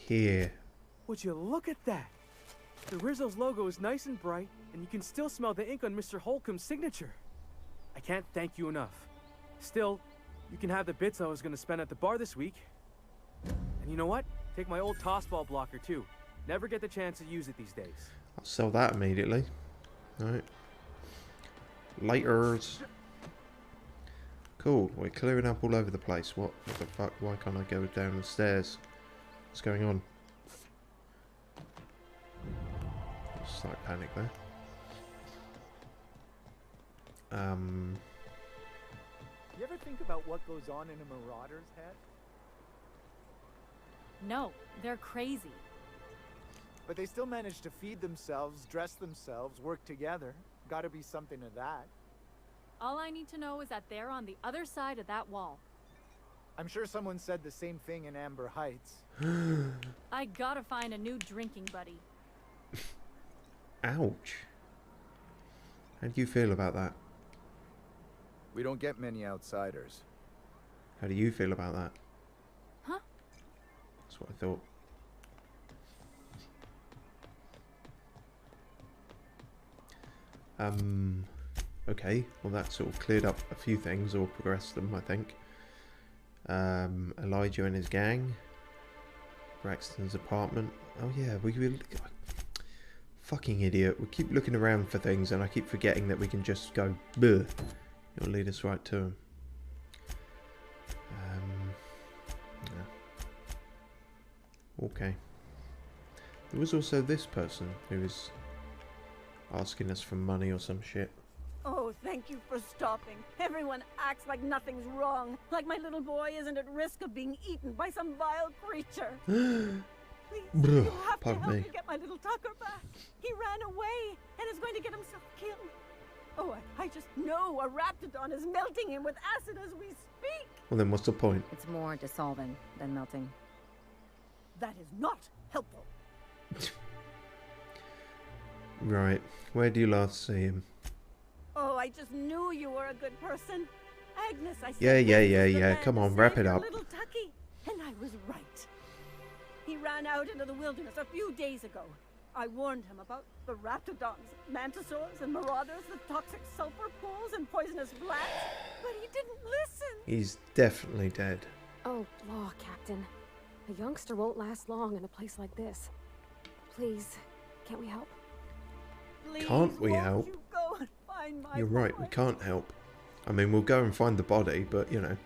Here. Would you look at that? The Rizzo's logo is nice and bright, and you can still smell the ink on Mr. Holcomb's signature. I can't thank you enough. Still, you can have the bits I was going to spend at the bar this week. And you know what? Take my old tossball blocker too. Never get the chance to use it these days. I'll sell that immediately. Alright. Laters. Cool. We're clearing up all over the place. What the fuck? Why can't I go down the stairs? What's going on? Slight panic there. You ever think about what goes on in a marauder's head? No, they're crazy. But they still manage to feed themselves, dress themselves, work together. Gotta be something to that. All I need to know is that they're on the other side of that wall. I'm sure someone said the same thing in Amber Heights. I gotta find a new drinking buddy. Ouch. How do you feel about that? We don't get many outsiders. How do you feel about that? Huh? That's what I thought. Okay, well that sort of cleared up a few things, or progressed them, I think. Elijah and his gang. Braxton's apartment. Oh yeah, we will... Fucking idiot. We keep looking around for things and I keep forgetting that we can just go, bleh. It'll lead us right to him. Yeah. Okay. There was also this person who was asking us for money or some shit. Oh, thank you for stopping. Everyone acts like nothing's wrong. Like my little boy isn't at risk of being eaten by some vile creature. Please, you have to help me get my little Tucker back. He ran away and is going to get himself killed. Oh, I just know a raptidon is melting him with acid as we speak. Well then what's the point? It's more dissolving than melting. That is not helpful. Right. Where do you last see him? Oh, I just knew you were a good person. Agnes, I said Yeah. Come on, wrap it up. Little Tucky, and I was right. He ran out into the wilderness a few days ago. I warned him about the raptidons, mantisaurs, and marauders, the toxic sulfur pools, and poisonous blats, but he didn't listen. He's definitely dead. Oh, law, Captain. A youngster won't last long in a place like this. Please, can't we help? Please, Can't we won't help? You go and find find my You're right, we boy. can't help. I mean, we'll go and find the body, but, you know.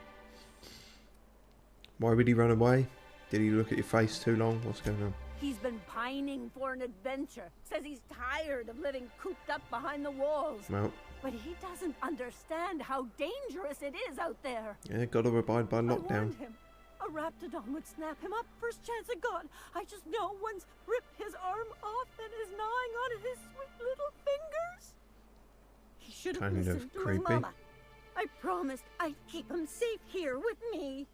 Why would he run away? Did he look at your face too long? What's going on? He's been pining for an adventure. Says he's tired of living cooped up behind the walls. Well, But he doesn't understand how dangerous it is out there. yeah, gotta abide by I lockdown. warned him. A raptidon would snap him up first chance it got. I just know one's ripped his arm off and is gnawing on his sweet little fingers. He should have Kind of listened to his creepy. mama. I promised I'd keep him safe here with me.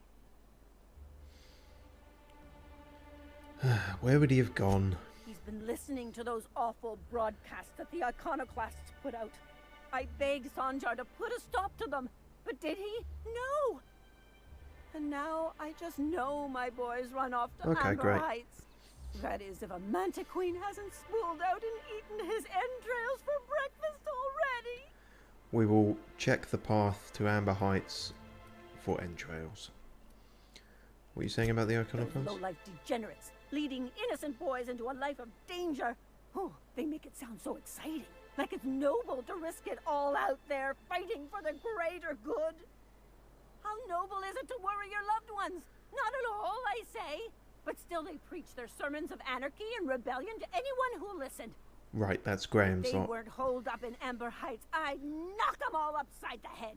Where would he have gone? He's been listening to those awful broadcasts that the iconoclasts put out. I begged Sanjar to put a stop to them, but did he? No. And now I just know my boy's run off to Okay, Amber great. Heights. That is, if a manta queen hasn't spooled out and eaten his entrails for breakfast already. We will check the path to Amber Heights for entrails. What are you saying about the Those iconoclasts? low-life degenerates, leading innocent boys into a life of danger. Oh, they make it sound so exciting. Like it's noble to risk it all out there, fighting for the greater good. How noble is it to worry your loved ones? Not at all, I say. But still they preach their sermons of anarchy and rebellion to anyone who listened. Right, that's If Graham's they lot. weren't holed up in Amber Heights, I'd knock them all upside the head.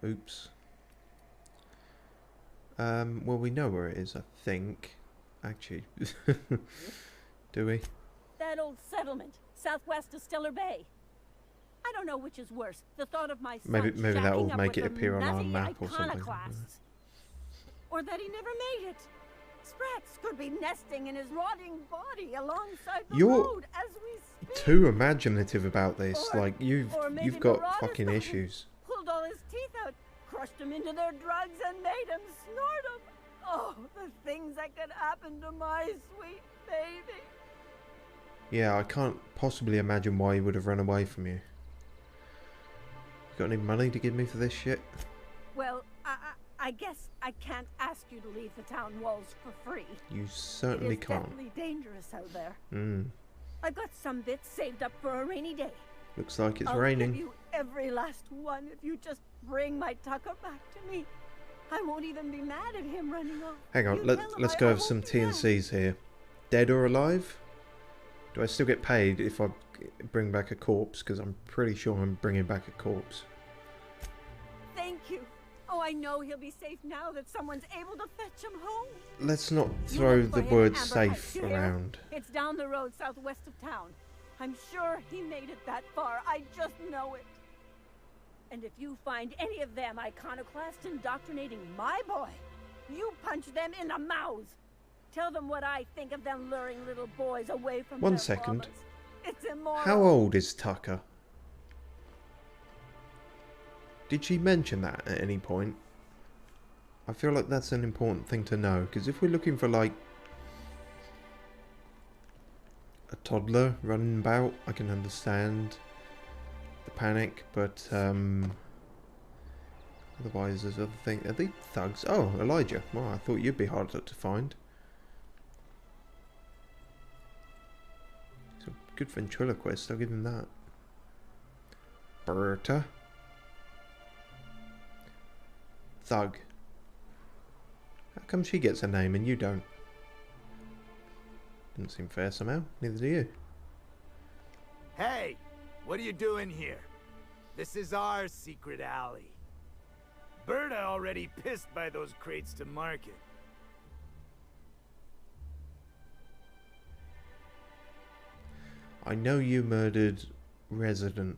Oops. Well, we know where it is, I think. Actually. Do we? That old settlement, southwest of Stellar Bay. I don't know which is worse, the thought of my son Maybe that will shacking up make with it appear on our nutty map or something. iconoclasts. Or that he never made it. Sprats could be nesting in his rotting body alongside the You're road as we speak. too imaginative about this. Or- Like, or maybe you've got Marauders fucking got him, issues. Pulled all his teeth out, crushed him into their drugs and made him snort them. Oh, the things that could happen to my sweet baby. Yeah, I can't possibly imagine why he would have run away from you. Got any money to give me for this shit? Well, I guess I can't ask you to leave the town walls for free. You certainly It is can't. definitely dangerous out there. I've got some bits saved up for a rainy day. Looks like it's I'll raining. give you every last one if you just bring my Tucker back to me. I won't even be mad at him running off. Hang on, You let's tell him I go over won't some be mad. T&Cs here. Dead or alive? Do I still get paid if I bring back a corpse? Because I'm pretty sure I'm bringing back a corpse. Thank you. Oh, I know he'll be safe now that someone's able to fetch him home. Let's not You throw look the for him word at Amber Heights, safe you hear? around. It's down the road southwest of town. I'm sure he made it that far. I just know it. And if you find any of them iconoclasts indoctrinating my boy, you punch them in the mouths. Tell them what I think of them luring little boys away from One their second. mamas. It's immoral. How old is Tucker? Did she mention that at any point? I feel like that's an important thing to know, because if we're looking for, like, a toddler running about, I can understand the panic, but otherwise there's other things. Are they thugs? Oh, Elijah. Well, I thought you'd be harder to find. It's a good ventriloquist, I'll give him that. Berta. Thug. How come she gets a name and you don't? Doesn't seem fair somehow. Neither do you. Hey, what are you doing here? This is our secret alley. Berta already pissed by those crates to market. I know you murdered Resident.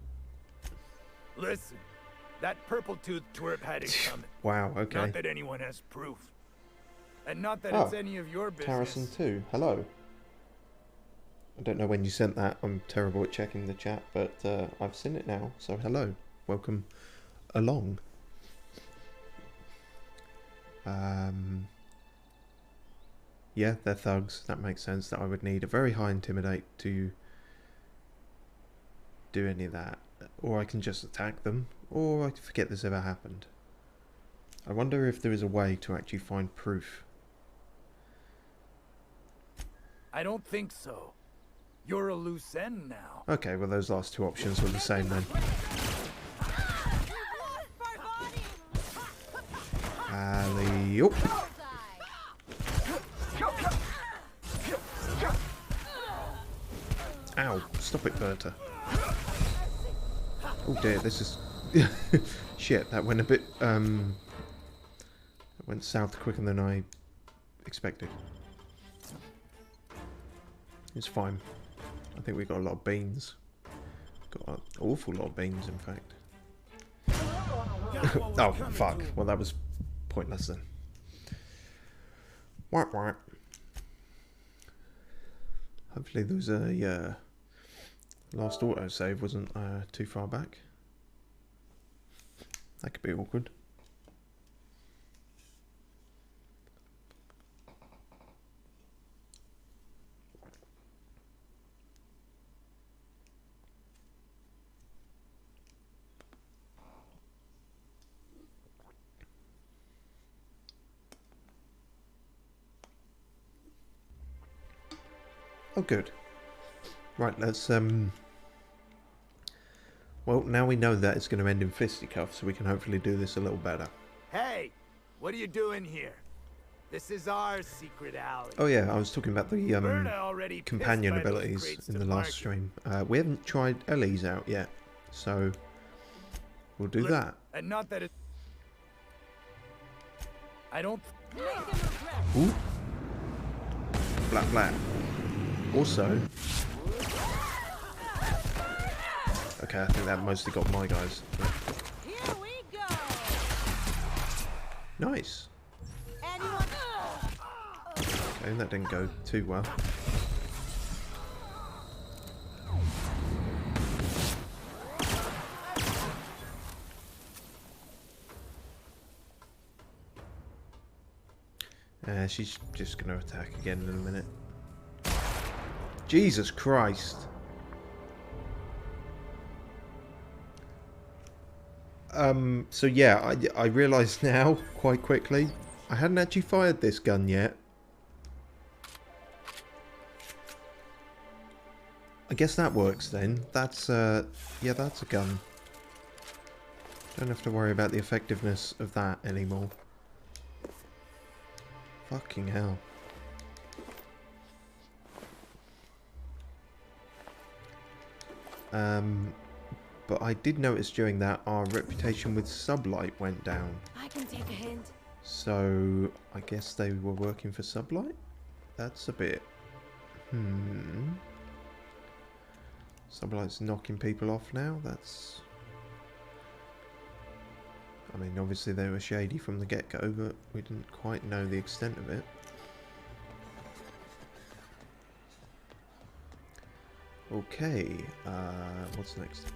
Listen, that purple-toothed twerp had it coming. Wow, okay. Not that anyone has proof. And not that Oh, it's any of your business. Harrison 2. Hello. I don't know when you sent that. I'm terrible at checking the chat, but I've seen it now. So hello. Welcome along. Yeah, they're thugs. That makes sense that I would need a very high intimidate to do any of that. Or I can just attack them. Or I can forget this ever happened. I wonder if there is a way to actually find proof. I don't think so. You're a loose end now. Okay, well those last two options were the same then. Alley-oop. Ow, stop it, Berta. Oh dear, this is... Shit, that went a bit, that went south quicker than I expected. It's fine. I think we got a lot of beans. Got an awful lot of beans, in fact. Oh, fuck. Well, that was pointless then. Whack, whack. Hopefully there was a last autosave wasn't too far back. That could be awkward. Oh, good. Right, let's, well, now we know that it's going to end in fisticuffs, so we can hopefully do this a little better. Hey, what are you doing here? This is our secret alley. Oh yeah, I was talking about the companion abilities in the last stream. We haven't tried Ellie's out yet, so we'll do that. And not that it... I don't... Ooh. Black, black. Also... Okay, I think that mostly got my guys. Here we go. Nice. Okay, that didn't go too well. She's just going to attack again in a minute. Jesus Christ. So yeah, I realised now, quite quickly, I hadn't actually fired this gun yet. I guess that works then. That's, yeah, that's a gun. Don't have to worry about the effectiveness of that anymore. Fucking hell. But I did notice during that our reputation with Sublight went down. I can take a hint. So I guess they were working for Sublight? That's a bit... Sublight's knocking people off now? That's... I mean, obviously they were shady from the get-go, but we didn't quite know the extent of it. Okay, what's next?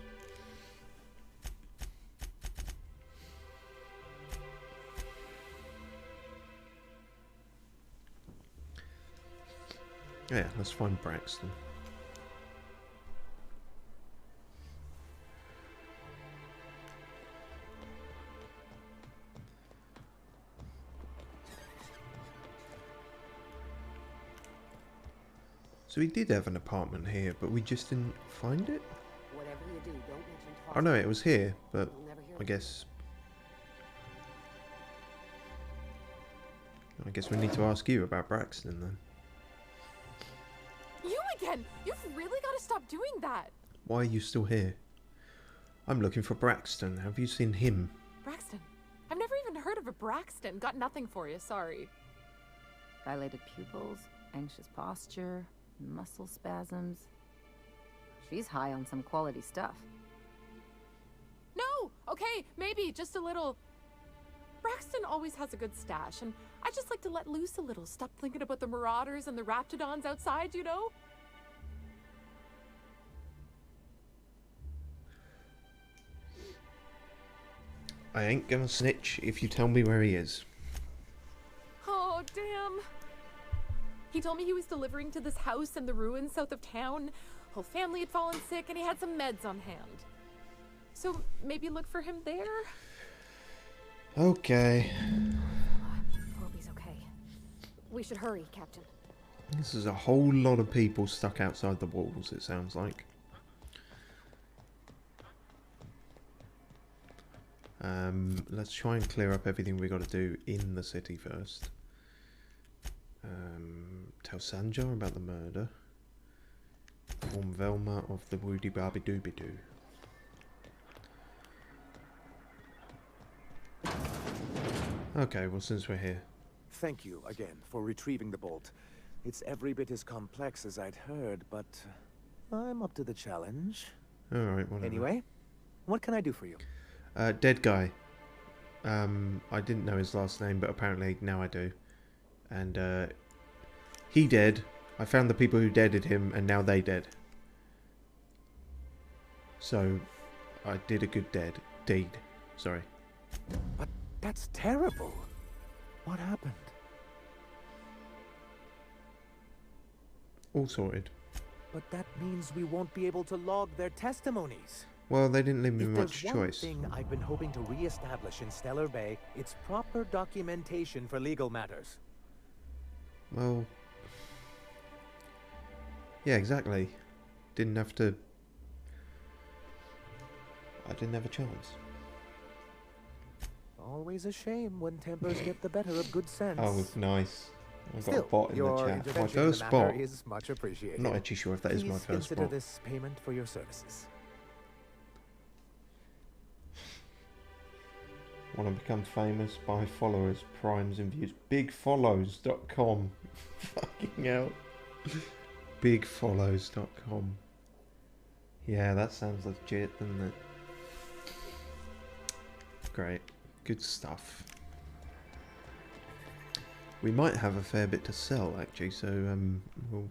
Yeah, let's find Braxton. So we did have an apartment here, but we just didn't find it? Whatever you do, don't mention Oh no, it was here, but I guess we need to ask you about Braxton then. You again! You've really got to stop doing that! Why are you still here? I'm looking for Braxton. Have you seen him? Braxton? I've never even heard of a Braxton. Got nothing for you, sorry. Dilated pupils, anxious posture, muscle spasms. She's high on some quality stuff. No! Okay, maybe, just a little. Braxton always has a good stash, and I just like to let loose a little. Stop thinking about the marauders and the raptidons outside, you know? I ain't gonna snitch if you tell me where he is. Oh, damn. He told me he was delivering to this house in the ruins south of town. Whole family had fallen sick, and he had some meds on hand. So maybe look for him there? Okay. Hope he's okay. We should hurry, Captain. This is a whole lot of people stuck outside the walls, it sounds like. Let's try and clear up everything we got to do in the city first. Tell Sanjar about the murder. Inform Velma of the woody barby dooby doo. Okay, well, since we're here. Thank you again for retrieving the bolt. It's every bit as complex as I'd heard, but I'm up to the challenge. Alright, whatever. Anyway, what can I do for you? Dead guy. I didn't know his last name, but apparently now I do. And, he dead. I found the people who deaded him, and now they dead. So, I did a good deed. Sorry. But that's terrible. What happened? All sorted. But that means we won't be able to log their testimonies. Well, they didn't leave me If much there's choice. one thing I've been hoping to re-establish in Stellar Bay, it's proper documentation for legal matters. Well, yeah, exactly. Didn't have to. I didn't have a chance. Always a shame when tempers get the better of good sense. Oh, nice. I got Still, a bot in the your chat. My intervention in first the matter bot. is much appreciated. I'm not actually sure if that is my Please first consider bot. this payment for your services. Want to become famous? Buy followers, primes and views. Bigfollows.com. Fucking hell. Bigfollows.com. Yeah, that sounds legit, doesn't it? Great. Good stuff. We might have a fair bit to sell, actually, so we'll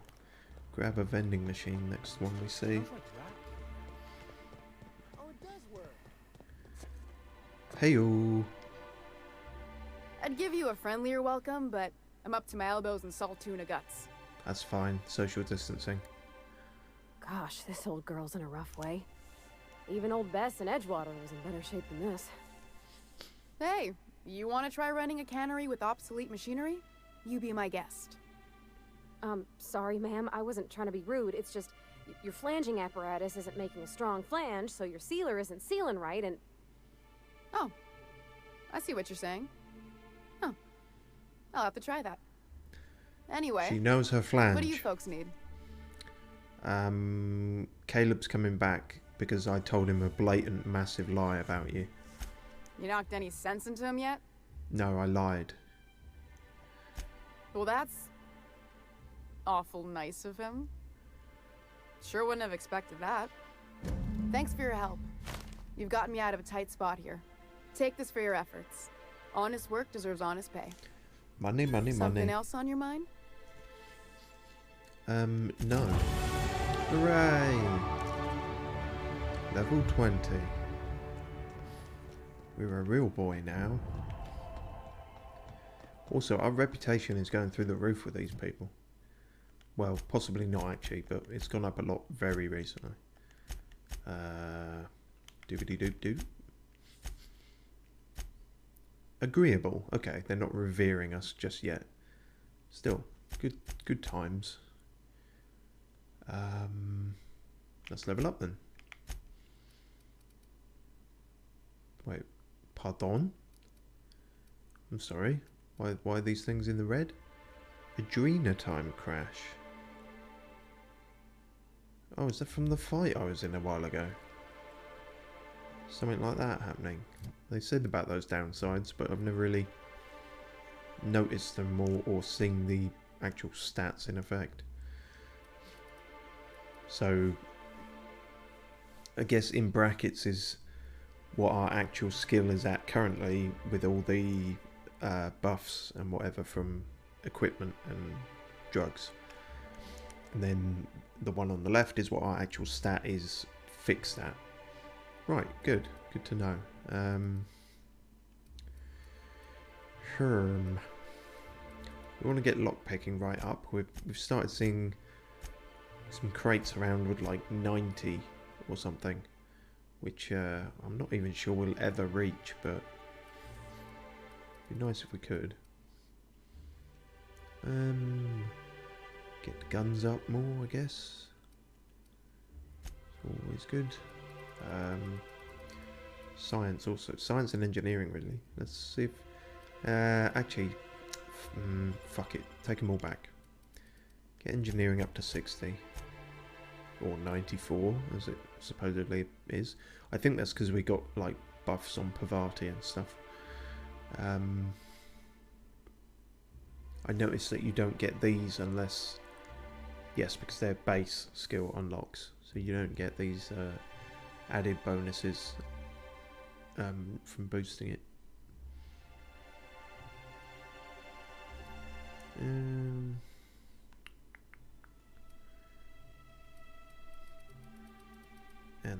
grab a vending machine next one we see. Hey-o. I'd give you a friendlier welcome, but I'm up to my elbows in salt tuna guts. That's fine. Social distancing. Gosh, this old girl's in a rough way. Even old Bess in Edgewater was in better shape than this. Hey, you want to try running a cannery with obsolete machinery? You be my guest. Sorry, ma'am. I wasn't trying to be rude. It's just your flanging apparatus isn't making a strong flange, so your sealer isn't sealing right, and... Oh, I see what you're saying. Huh. I'll have to try that. Anyway, She knows her flange. what do you folks need? Caleb's coming back because I told him a blatant, massive lie about you. You knocked any sense into him yet? No, I lied. Well, that's awful nice of him. Sure wouldn't have expected that. Thanks for your help. You've gotten me out of a tight spot here. Take this for your efforts. Honest work deserves honest pay. Money, money, Something money. else on your mind? No. Hooray! Level 20. We're a real boy now. Also, our reputation is going through the roof with these people. Well, possibly not actually, but it's gone up a lot very recently. Doobity-doop-doop. Agreeable. Okay, they're not revering us just yet. Still, good times. Let's level up then. Wait, pardon? I'm sorry. Why are these things in the red? Adrena time crash. Oh, is that from the fight I was in a while ago? Something like that happening. They said about those downsides, but I've never really noticed them or seen the actual stats in effect. So, I guess in brackets is what our actual skill is at currently with all the buffs and whatever from equipment and drugs. And then the one on the left is what our actual stat is fixed at. Right, good to know. Herm. We want to get lockpicking right up. We've started seeing some crates around with like 90 or something, which I'm not even sure we'll ever reach, but it'd be nice if we could. Get the guns up more, I guess. It's always good. Science also. Science and engineering, really. Let's see if... actually, fuck it. Take them all back. Get engineering up to 60. Or 94, as it supposedly is. I think that's because we got, like, buffs on Pavati and stuff. I noticed that you don't get these unless... Yes, because they're base skill unlocks. So you don't get these added bonuses from boosting it. And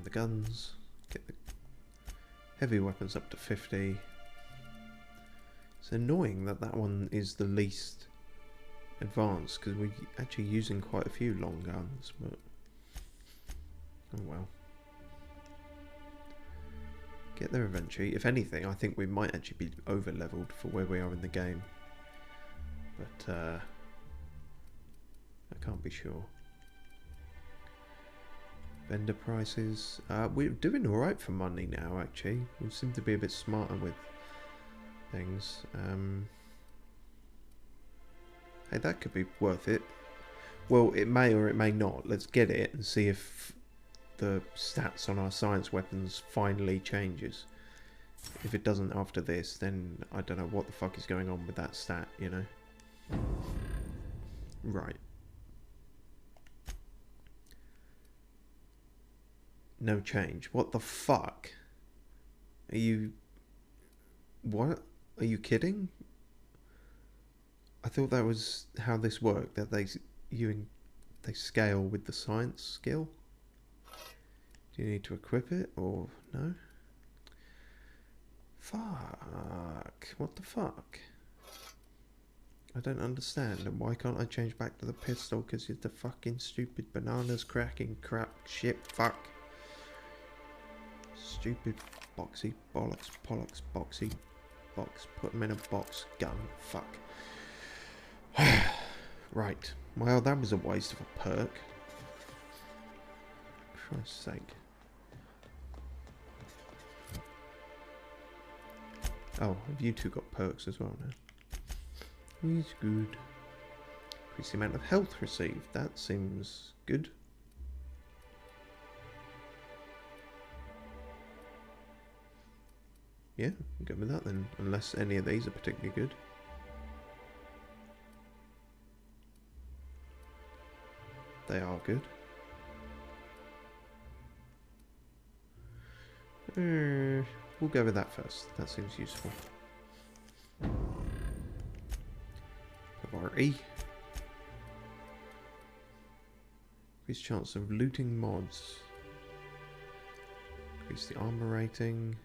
the guns. Get the heavy weapons up to 50. It's annoying that that one is the least advanced, because we're actually using quite a few long guns, but oh well. Get there eventually. If anything, I think we might actually be over leveled for where we are in the game, but I can't be sure. Vendor prices. We're doing alright for money now, actually. We seem to be a bit smarter with things. Hey, that could be worth it. Well, it may or it may not. Let's get it and see if the stats on our science weapons finally changes. If it doesn't after this, then I don't know what the fuck is going on with that stat, you know? Right. No change. What the fuck? Are you... What? Are you kidding? I thought that was how this worked, that they scale with the science skill. Do you need to equip it or no? Fuck. What the fuck? I don't understand. And why can't I change back to the pistol? Because it's the fucking stupid bananas cracking crap shit. Fuck. Stupid boxy bollocks pollocks boxy box. Put them in a box gun. Fuck. Right. Well, that was a waste of a perk. For Christ's sake. Oh, have you two got perks as well now? He's good. Increase the amount of health received. That seems good. Yeah, I'm good with that then. Unless any of these are particularly good. They are good. We'll go with that first. That seems useful. RE. Increase chance of looting mods. Increase the armor rating.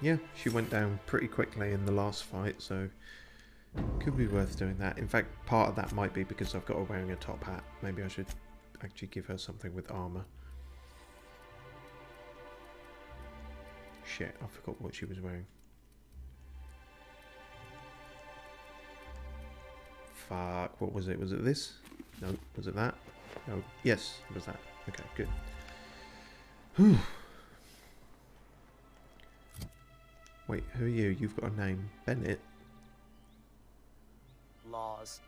Yeah, she went down pretty quickly in the last fight, so could be worth doing that. In fact, part of that might be because I've got her wearing a top hat. Maybe I should actually give her something with armor. Shit, I forgot what she was wearing. Fuck, what was it? Was it this? No, was it that? No, yes, it was that. Okay, good. Whew. Wait, who are you? You've got a name. Bennett? Laws.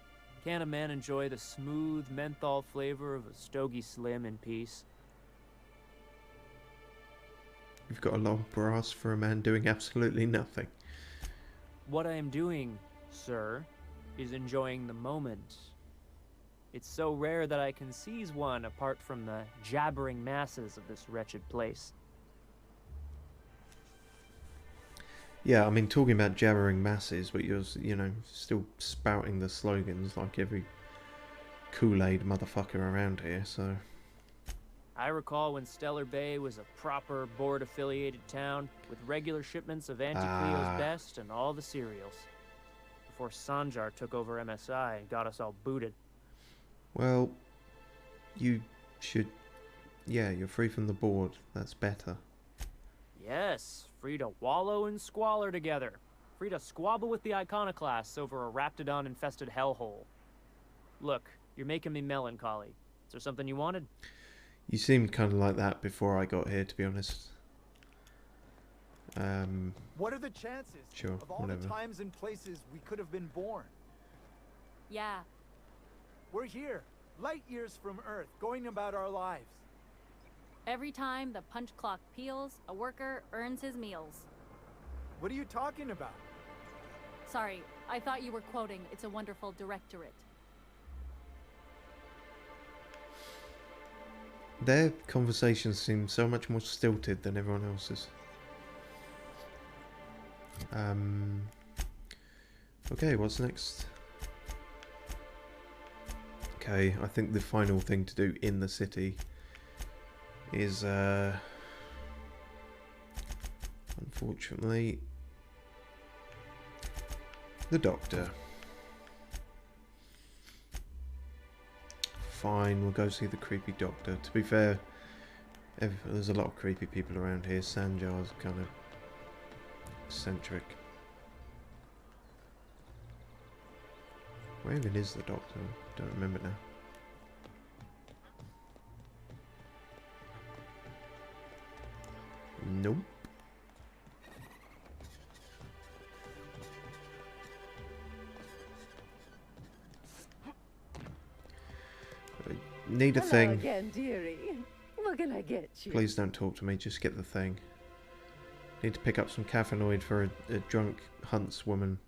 Can a man enjoy the smooth menthol flavor of a Stogie Slim in peace? You've got a long brass for a man doing absolutely nothing. What I am doing, sir, is enjoying the moment. It's so rare that I can seize one apart from the jabbering masses of this wretched place. Yeah, I mean, talking about jabbering masses, but you're, you know, still spouting the slogans like every Kool-Aid motherfucker around here, so... I recall when Stellar Bay was a proper board-affiliated town with regular shipments of Auntie Cleo's best and all the cereals. Before Sanjar took over MSI and got us all booted. Well, you should... Yeah, you're free from the board. That's better. Yes, free to wallow in squalor together. Free to squabble with the iconoclasts over a raptidon-infested hellhole. Look, you're making me melancholy. Is there something you wanted? You seemed kind of like that before I got here, to be honest. What are the chances Sure, of all whatever. the times and places we could have been born? Yeah. We're here, light years from Earth, going about our lives. Every time the punch clock peals, a worker earns his meals. What are you talking about? Sorry, I thought you were quoting It's a Wonderful Directorate. Their conversations seem so much more stilted than everyone else's. Okay, what's next? Okay, I think the final thing to do in the city is, unfortunately, the doctor. Fine, we'll go see the creepy doctor. To be fair, there's a lot of creepy people around here. Sanjar's kind of eccentric. Where even is the doctor? Don't remember now. Nope. Need a Hello thing. again, dearie. What can I get you? Please don't talk to me, just get the thing. Need to pick up some caffeinoid for a drunk huntswoman.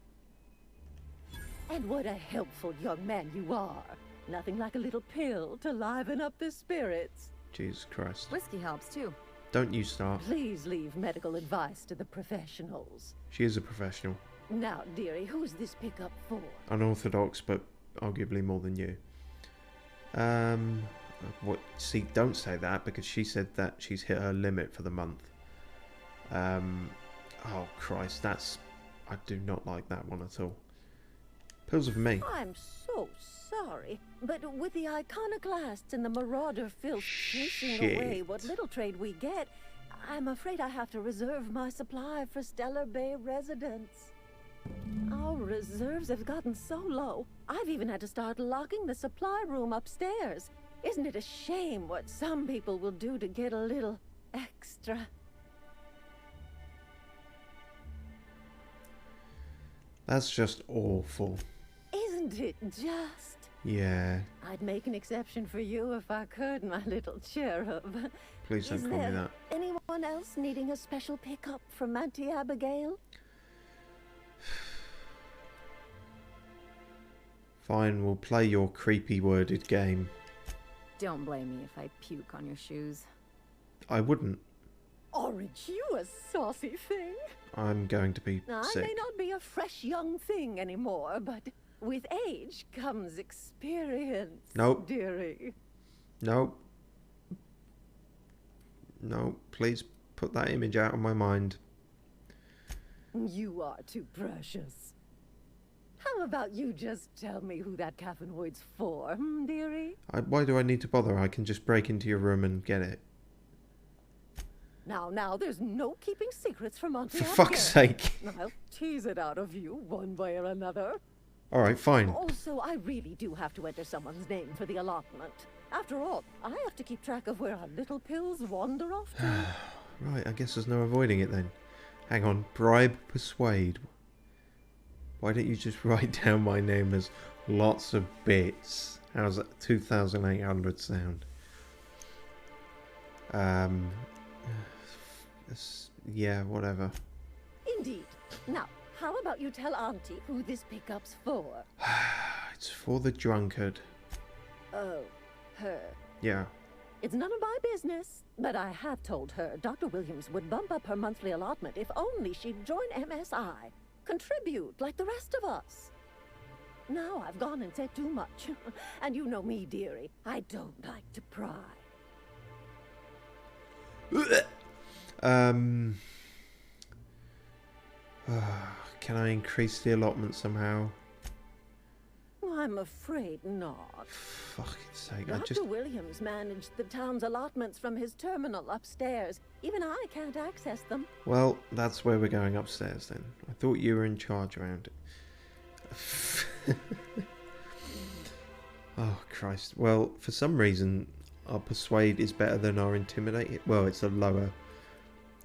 And what a helpful young man you are. Nothing like a little pill to liven up the spirits. Jesus Christ. Whiskey helps too. Don't you start. Please leave medical advice to the professionals. She is a professional. Now, dearie, who's this pickup for? Unorthodox, but arguably more than you. What? See, don't say that, because she said that she's hit her limit for the month. Oh Christ, I do not like that one at all. Pills of me. I'm so sorry, but with the iconoclasts and the marauder filth chasing away what little trade we get, I'm afraid I have to reserve my supply for Stellar Bay residents. Our reserves have gotten so low, I've even had to start locking the supply room upstairs. Isn't it a shame what some people will do to get a little extra? That's just awful. Isn't it just? Yeah. I'd make an exception for you if I could, my little cherub. Please don't Is call me there that. anyone else needing a special pickup from Auntie Abigail? Fine, we'll play your creepy worded game. Don't blame me if I puke on your shoes. I wouldn't. Aren't you a saucy thing? I'm going to be Now, I sick. may not be a fresh young thing anymore, but with age comes experience, Nope. dearie. No. No, please put that image out of my mind. You are too precious. How about you just tell me who that caffeinoid's for, dearie? Why do I need to bother? I can just break into your room and get it. Now, there's no keeping secrets from Auntie For Abigail. fuck's sake. I'll tease it out of you one way or another. Alright, fine. Also, I really do have to enter someone's name for the allotment. After all, I have to keep track of where our little pills wander off to. Right, I guess there's no avoiding it then. Hang on, bribe, persuade. Why don't you just write down my name as lots of bits? How's that 2,800 sound? Yeah, whatever. Indeed. Now, how about you tell Auntie who this pickup's for? It's for the drunkard. Oh, her. Yeah. It's none of my business, but I have told her Dr. Williams would bump up her monthly allotment if only she'd join MSI. Contribute like the rest of us. Now I've gone and said too much. And you know me, dearie. I don't like to pry. Can I increase the allotment somehow? I I'm afraid not. Fuck's sake, Dr. Williams managed the town's allotments from his terminal upstairs. Even I can't access them. Well, that's where we're going upstairs then. I thought you were in charge around it. Oh, Christ. Well, for some reason, our persuade is better than our intimidate. Well, it's a lower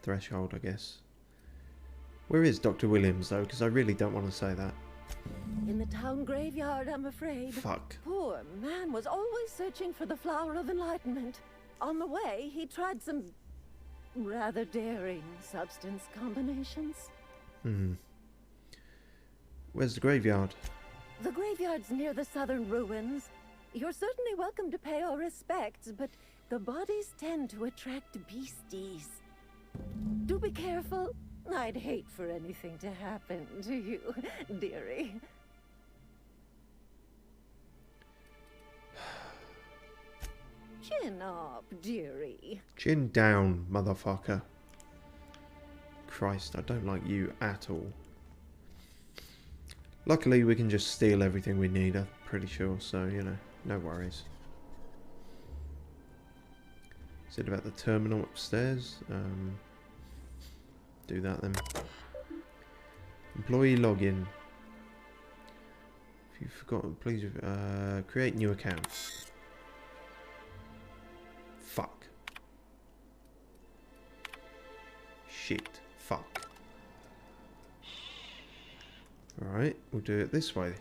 threshold, I guess. Where is Dr. Williams, though? Because I really don't want to say that. In the town graveyard, I'm afraid. Fuck. Poor man was always searching for the flower of enlightenment. On the way, he tried some rather daring substance combinations. Where's the graveyard? The graveyard's near the southern ruins. You're certainly welcome to pay our respects, but the bodies tend to attract beasties. Do be careful. I'd hate for anything to happen to you, dearie. Chin up, dearie. Chin down, motherfucker. Christ, I don't like you at all. Luckily, we can just steal everything we need, I'm pretty sure, so, you know, no worries. Is it about the terminal upstairs? Do that then. Employee login. If you've forgotten, please create new account. Fuck. Shit. Fuck. Alright, we'll do it this way.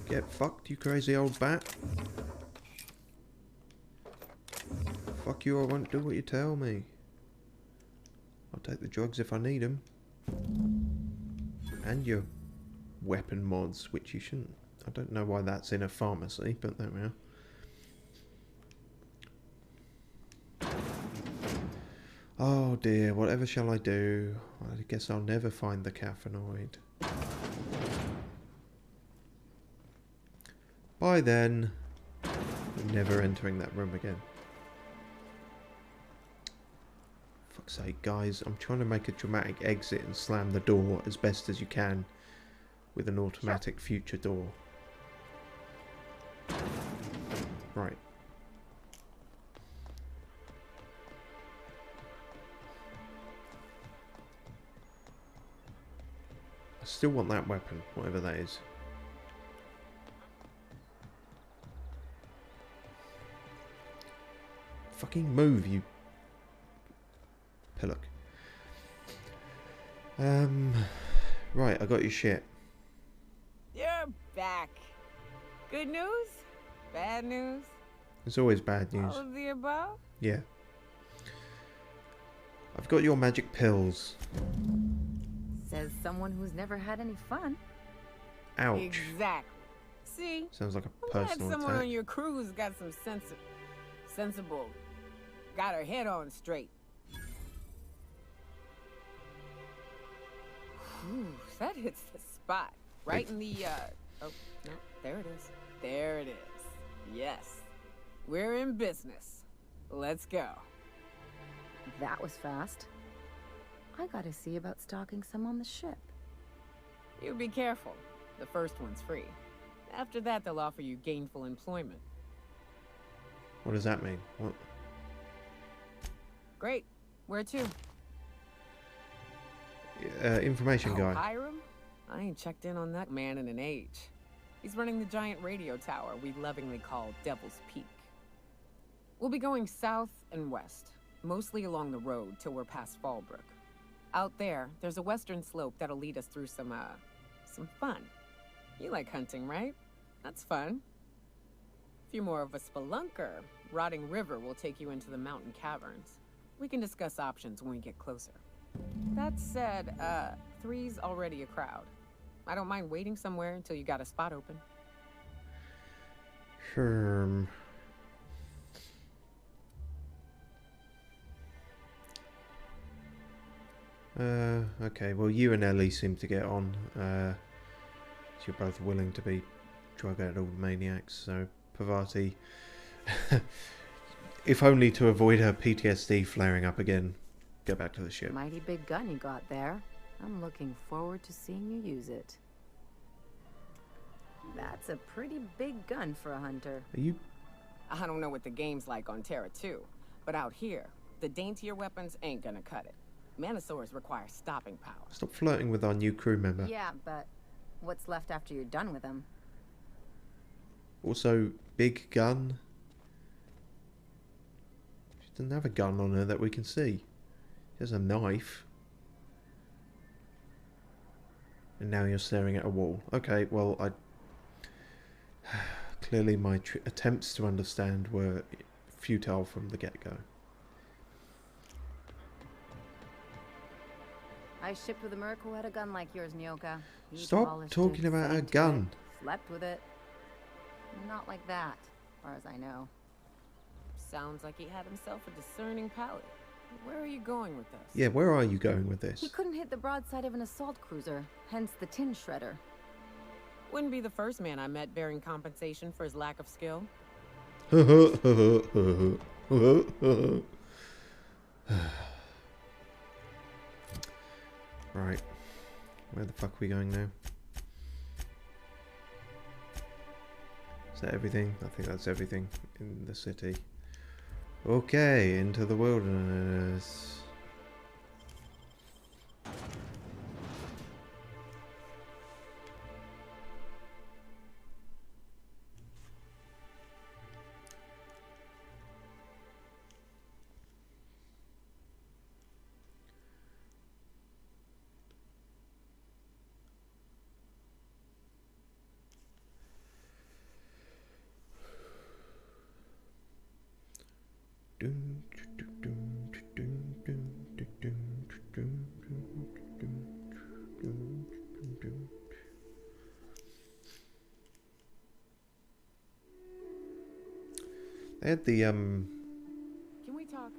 Get fucked, you crazy old bat. Fuck you, I won't do what you tell me. I'll take the drugs if I need them. And your weapon mods, which you shouldn't. I don't know why that's in a pharmacy, but there we are. Oh dear, whatever shall I do? I guess I'll never find the caffeinoid. By then, I'm never entering that room again. Fuck's sake, guys, I'm trying to make a dramatic exit and slam the door as best as you can with an automatic future door. Right. I still want that weapon, whatever that is. Fucking move, you pillock. Right, I got your shit. You're back. Good news? Bad news? It's always bad news. All of the above? Yeah. I've got your magic pills. Says someone who's never had any fun. Ouch. Exactly. See? Sounds like a I'm glad personal someone attack. on your crew who's got some sensible, got her head on straight. Whew, that hits the spot. Right in the, oh, no, there it is. There it is. Yes. We're in business. Let's go. That was fast. I gotta see about stalking some on the ship. You be careful. The first one's free. After that, they'll offer you gainful employment. What does that mean? What? Great. Where to? Information guy. Hiram? I ain't checked in on that man in an age. He's running the giant radio tower we lovingly call Devil's Peak. We'll be going south and west, mostly along the road till we're past Fallbrook. Out there, there's a western slope that'll lead us through some fun. You like hunting, right? That's fun. If you're more of a spelunker, Rotting River will take you into the mountain caverns. We can discuss options when we get closer. That said, 3's already a crowd. I don't mind waiting somewhere until you got a spot open. Okay, well you and Ellie seem to get on. So you're both willing to be drug-addled maniacs, so Parvati, if only to avoid her PTSD flaring up again, go back to the ship. Mighty big gun you got there. I'm looking forward to seeing you use it. That's a pretty big gun for a hunter. Are you? I don't know what the game's like on Terra 2, but out here, the daintier weapons ain't gonna cut it. Manosaurs require stopping power. Stop flirting with our new crew member. Yeah, but what's left after you're done with them? Also, big gun. She doesn't have a gun on her that we can see. She has a knife. And now you're staring at a wall. Okay, well, clearly my attempts to understand were futile from the get-go. I shipped with a merc who had a gun like yours, Nyoka. He Stop polished talking it, about a sang to gun. it, slept with it. Not like that, as far as I know. Sounds like he had himself a discerning palate. Where are you going with this? Yeah, where are you going with this? He couldn't hit the broadside of an assault cruiser, hence the tin shredder. Wouldn't be the first man I met bearing compensation for his lack of skill. Right. Where the fuck are we going now? Is that everything? I think that's everything in the city. Okay, into the wilderness. They had the Can we talk?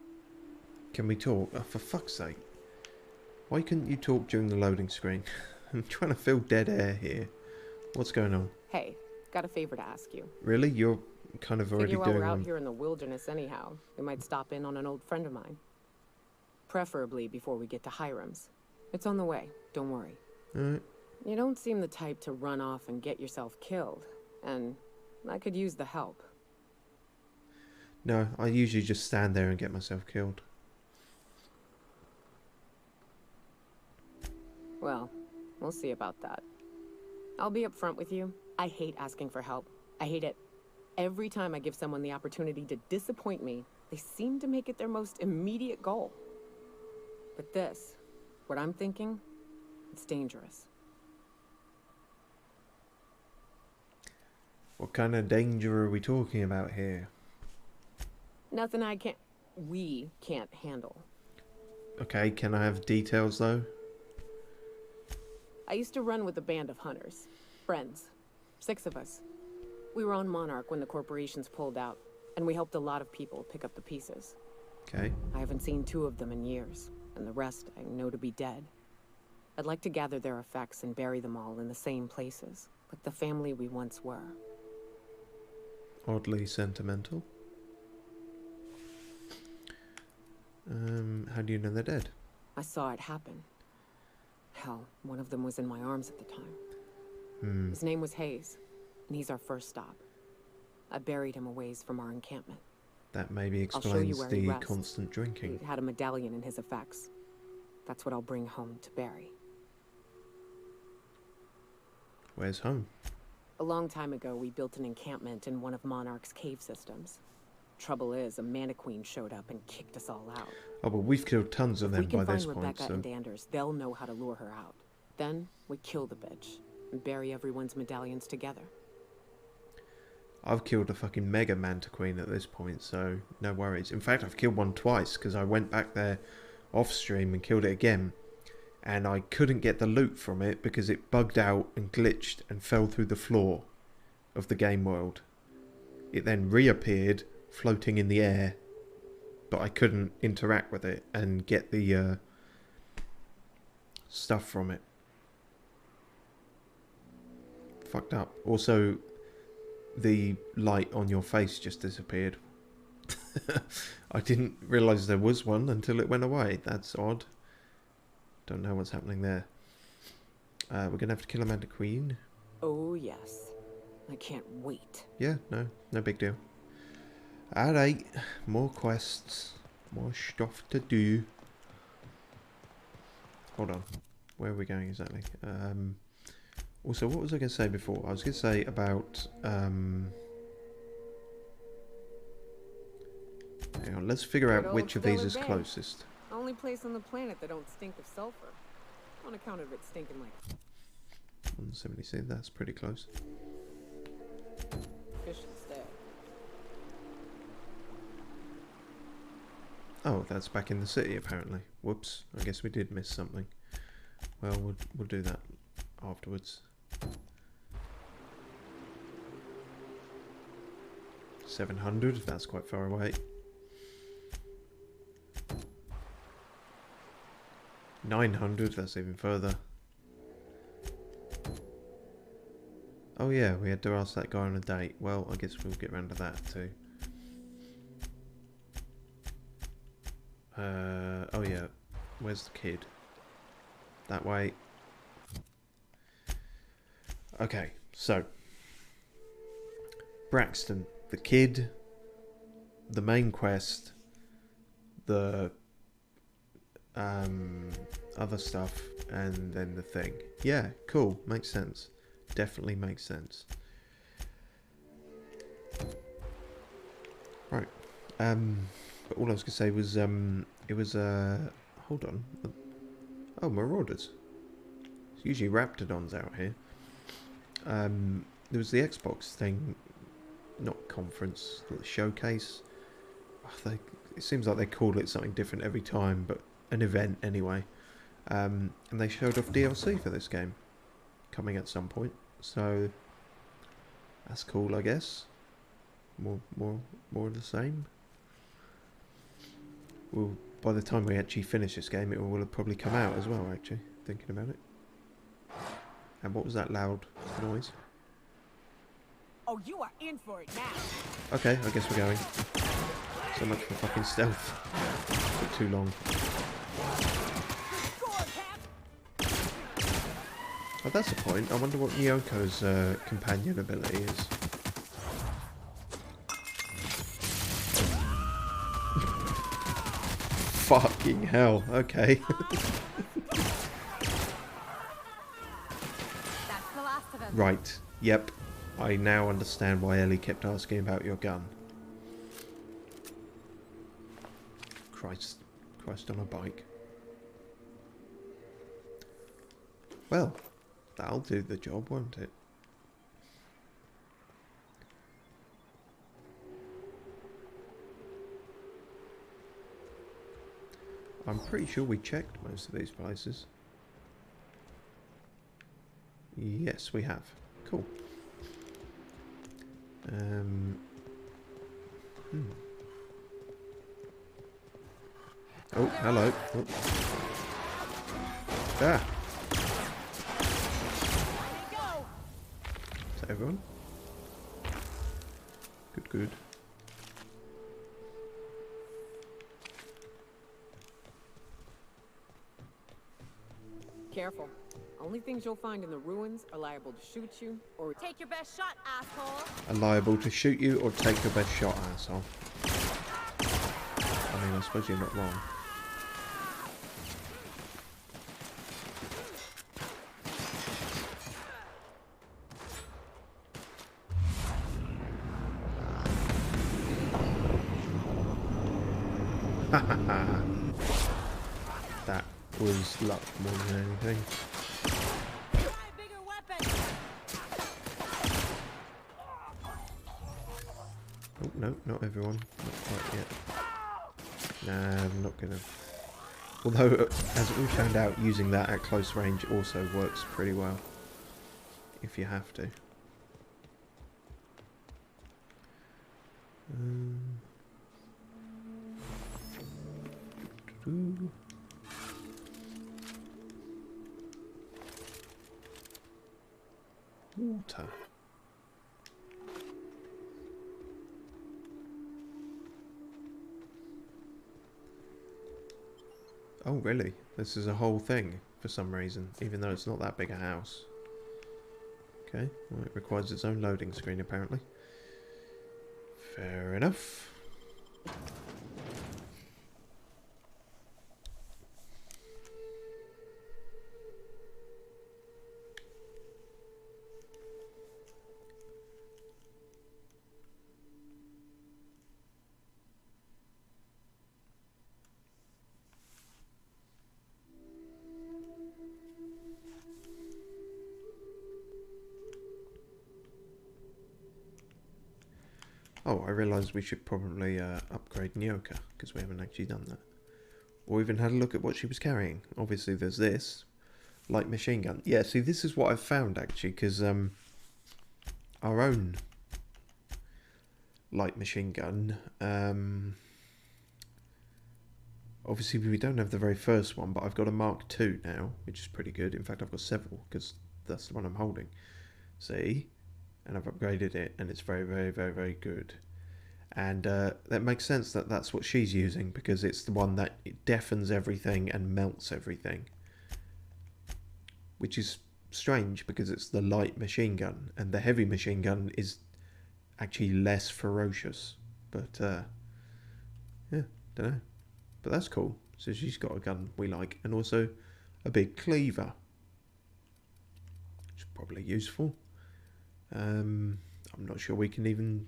Can we talk? Oh, for fuck's sake. Why couldn't you talk during the loading screen? I'm trying to fill dead air here. What's going on? Hey, got a favor to ask you. Really? You're kind of already Figure while doing we're out one. here in the wilderness anyhow, we might stop in on an old friend of mine. Preferably before we get to Hiram's. It's on the way, don't worry. Alright. You don't seem the type to run off and get yourself killed, and I could use the help. No, I usually just stand there and get myself killed. Well, we'll see about that. I'll be upfront with you. I hate asking for help. I hate it. Every time I give someone the opportunity to disappoint me, they seem to make it their most immediate goal. But this, what I'm thinking, it's dangerous. What kind of danger are we talking about here? Nothing we can't handle. Okay, can I have details though? I used to run with a band of hunters. Friends. 6 of us. We were on Monarch when the corporations pulled out, and we helped a lot of people pick up the pieces. Okay. I haven't seen 2 of them in years, and the rest I know to be dead. I'd like to gather their effects and bury them all in the same places, like the family we once were. Oddly sentimental. How do you know they're dead? I saw it happen. Hell, one of them was in my arms at the time. His name was Hayes, and he's our first stop. I buried him a ways from our encampment. That maybe I'll show you explains where he the rests. constant drinking. He had a medallion in his effects. That's what I'll bring home to Barry. Where's home? A long time ago, we built an encampment in one of Monarch's cave systems. Trouble is, a Mantiqueen showed up and kicked us all out. Oh, but we've killed tons of If them we can by find this point, Rebecca so... and Anders, they'll know how to lure her out. Then, we kill the bitch, and bury everyone's medallions together. I've killed a fucking mega Mantiqueen at this point, so no worries. In fact, I've killed one twice, because I went back there off-stream and killed it again. And I couldn't get the loot from it, because it bugged out and glitched and fell through the floor of the game world. It then reappeared, floating in the air, but I couldn't interact with it and get the stuff from it. Fucked up. Also, the light on your face just disappeared. I didn't realise there was one until it went away. That's odd. Don't know what's happening there. We're gonna have to kill Amanda Queen. Oh, yes. I can't wait. Yeah, no big deal. Alright, more quests. More stuff to do. Hold on. Where are we going exactly? Also, what was I going to say before? I was going to say about... hang on, let's figure out which of these is closest. Only place on the planet that don't stink of sulfur. On account of it stinking like... 170, that's pretty close. Fish instead. Oh, that's back in the city apparently. Whoops, I guess we did miss something. Well, we'll do that afterwards. 700, that's quite far away. 900, that's even further. Oh yeah, we had to ask that guy on a date. Well, I guess we'll get round to that too. Oh yeah, where's the kid? That way. Okay, so Braxton, the kid, the main quest, the other stuff, and then the thing. Yeah, cool, makes sense. Definitely makes sense. Right. But all I was gonna say was it was hold on. Oh, Marauders. It's usually Raptidons out here. There was the Xbox thing, not conference, the showcase. Oh, it seems like they call it something different every time, but an event anyway. And they showed off DLC for this game coming at some point, so that's cool, I guess. More of the same. Well, by the time we actually finish this game, it will have probably come out as well, actually, thinking about it. And what was that loud noise? Oh, you are in for it now. Okay, I guess we're going. So much for fucking stealth. Took too long. Oh, that's the point. I wonder what Myoko's companion ability is. Fucking hell, okay. Right, yep. I now understand why Ellie kept asking about your gun. Christ on a bike. Well, that'll do the job, won't it? I'm pretty sure we checked most of these places. Yes, we have. Cool. Oh, hello. Oh. Ah. Is that everyone? Good. Careful. Only things you'll find in the ruins are liable to shoot you or take your best shot, asshole. Are liable to shoot you or take your best shot, asshole. I mean, I suppose you're not wrong. That was luck more than anything. Oh, no, not everyone. Not quite yet. Nah, I'm not gonna. Although, as we found out, using that at close range also works pretty well. If you have to. Water. Oh, really? This is a whole thing for some reason, even though it's not that big a house. Okay, well, it requires its own loading screen, apparently. Fair enough. Oh, I realised we should probably upgrade Nyoka, because we haven't actually done that. Or even had a look at what she was carrying. Obviously there's this. Light machine gun. Yeah, see, this is what I've found, actually, because our own light machine gun, obviously we don't have the very first one, but I've got a Mark II now, which is pretty good. In fact, I've got several, because that's the one I'm holding. See? And I've upgraded it, and it's very, very, very, very good. And that makes sense that that's what she's using, because it's the one that it deafens everything and melts everything. Which is strange, because it's the light machine gun, and the heavy machine gun is actually less ferocious. But, yeah, don't know. But that's cool. So she's got a gun we like, and also a big cleaver. Which is probably useful. I'm not sure we can even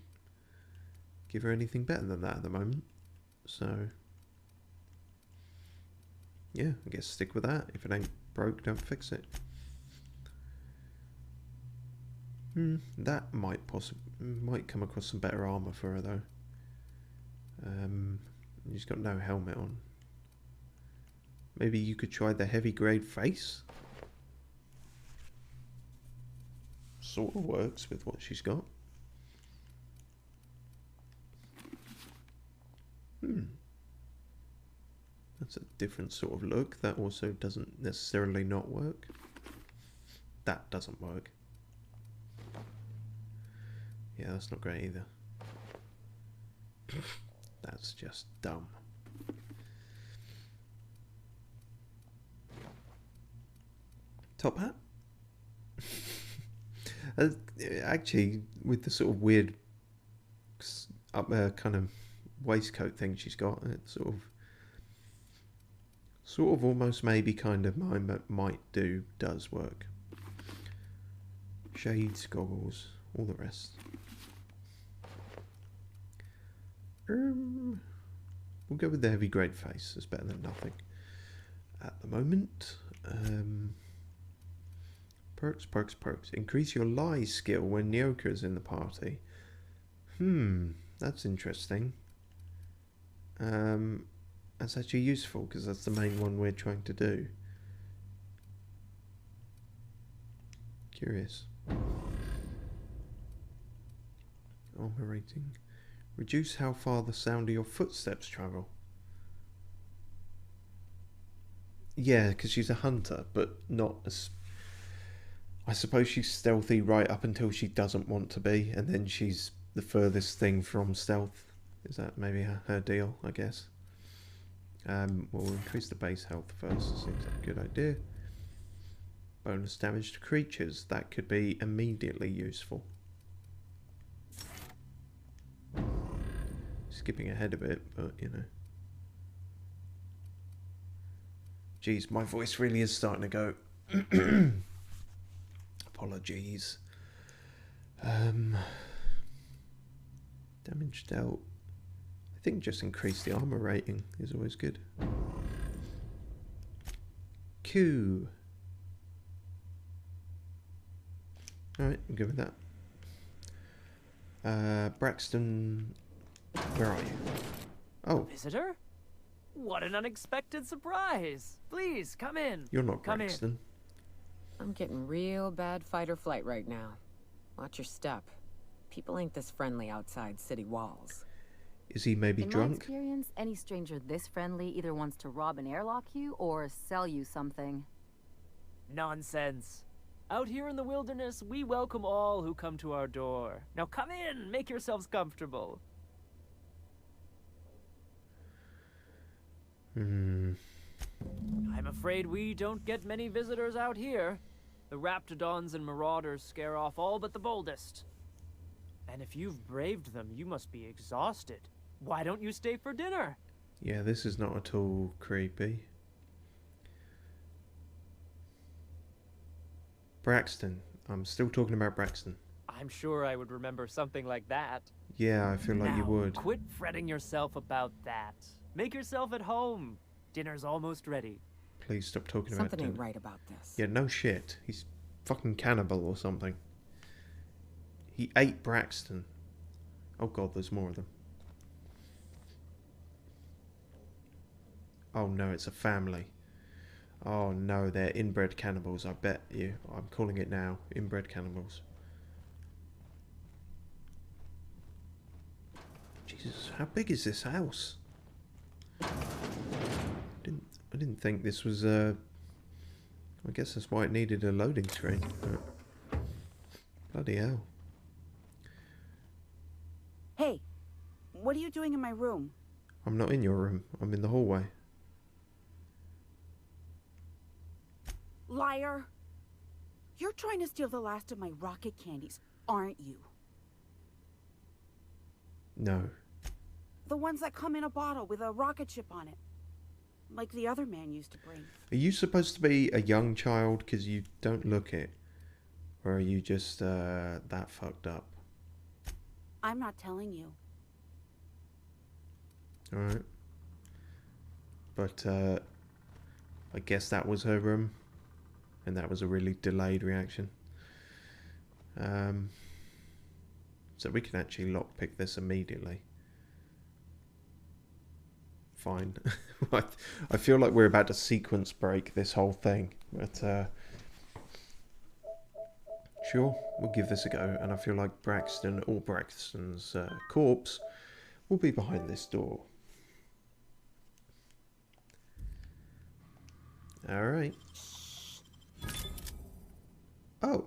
give her anything better than that at the moment. So, yeah, I guess stick with that. If it ain't broke, don't fix it. That might come across some better armor for her though. She's got no helmet on. Maybe you could try the heavy grade face. Sort of works with what she's got. That's a different sort of look. That also doesn't necessarily not work. That doesn't work. Yeah, that's not great either. That's just dumb. Top hat? Actually, with the sort of weird kind of waistcoat thing she's got, it sort of almost maybe kind of does work. Shades, goggles, all the rest. We'll go with the heavy grade face. It's better than nothing at the moment. Perks, perks, perks. Increase your lie skill when Nyoka is in the party. That's interesting. That's actually useful because that's the main one we're trying to do. Curious. Armor rating. Reduce how far the sound of your footsteps travel. Yeah, because she's a hunter, but not as... I suppose she's stealthy right up until she doesn't want to be, and then she's the furthest thing from stealth. Is that maybe her deal, I guess? We'll increase the base health first. Seems like a good idea. Bonus damage to creatures. That could be immediately useful. Skipping ahead a bit, but you know. Geez, my voice really is starting to go. Apologies. Damage dealt. I think just increase the armor rating is always good. Q. Alright, I'm good with that. Braxton, where are you? Oh. Visitor? What an unexpected surprise! Please, come in. You're not come Braxton. In. I'm getting real bad fight or flight right now. Watch your step. People ain't this friendly outside city walls. Is he maybe drunk? In my experience, any stranger this friendly either wants to rob and airlock you or sell you something. Nonsense. Out here in the wilderness, we welcome all who come to our door. Now come in, make yourselves afraid we don't get many visitors out here. The Raptidons and Marauders scare off all but the boldest. And if you've braved them, you must be exhausted. Why don't you stay for dinner? Yeah, this is not at all creepy. Braxton. I'm still talking about Braxton. I'm sure I would remember something like that. Yeah, I feel like you would. Quit fretting yourself about that. Make yourself at home. Dinner's almost ready. Please stop talking about Something ain't dinner. right about this. Yeah, no shit. He's fucking cannibal or something. He ate Braxton. Oh god, there's more of them. Oh no, it's a family. Oh no, they're inbred cannibals, I bet you. I'm calling it now. Inbred cannibals. Jesus, how big is this house? I didn't think this was I guess that's why it needed a loading screen. But bloody hell. Hey, what are you doing in my room? I'm not in your room. I'm in the hallway. Liar! You're trying to steal the last of my rocket candies, aren't you? No. The ones that come in a bottle with a rocket ship on it. Like the other man used to bring. Are you supposed to be a young child? Because you don't look it. Or are you just that fucked up? I'm not telling you. Alright. But I guess that was her room. And that was a really delayed reaction. So we can actually lockpick this immediately. Fine. I feel like we're about to sequence break this whole thing. But sure, we'll give this a go. And I feel like Braxton or Braxton's corpse will be behind this door. Alright. Oh,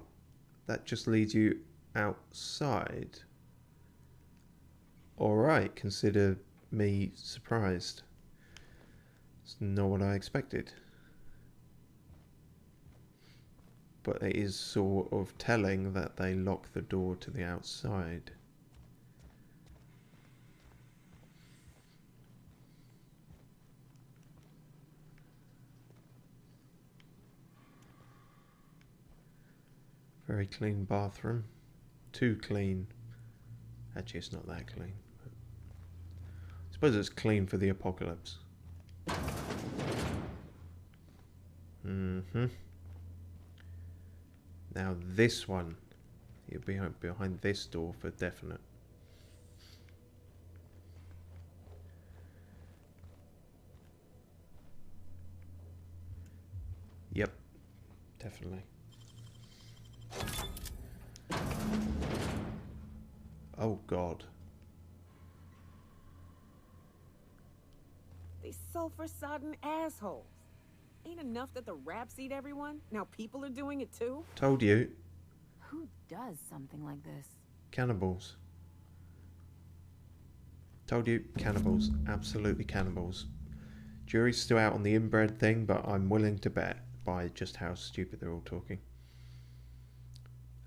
that just leads you outside. Alright, consider me surprised. It's not what I expected. But it is sort of telling that they lock the door to the outside. Very clean bathroom. Too clean. Actually, it's not that clean. But I suppose it's clean for the apocalypse. Now this one. You'll be behind this door for definite. Yep. Definitely. Oh god. These sulfur-sodden assholes. Ain't enough that the raps eat everyone? Now people are doing it too? Told you. Who does something like this? Cannibals. Told you, cannibals. Absolutely cannibals. Jury's still out on the inbred thing, but I'm willing to bet by just how stupid they're all talking.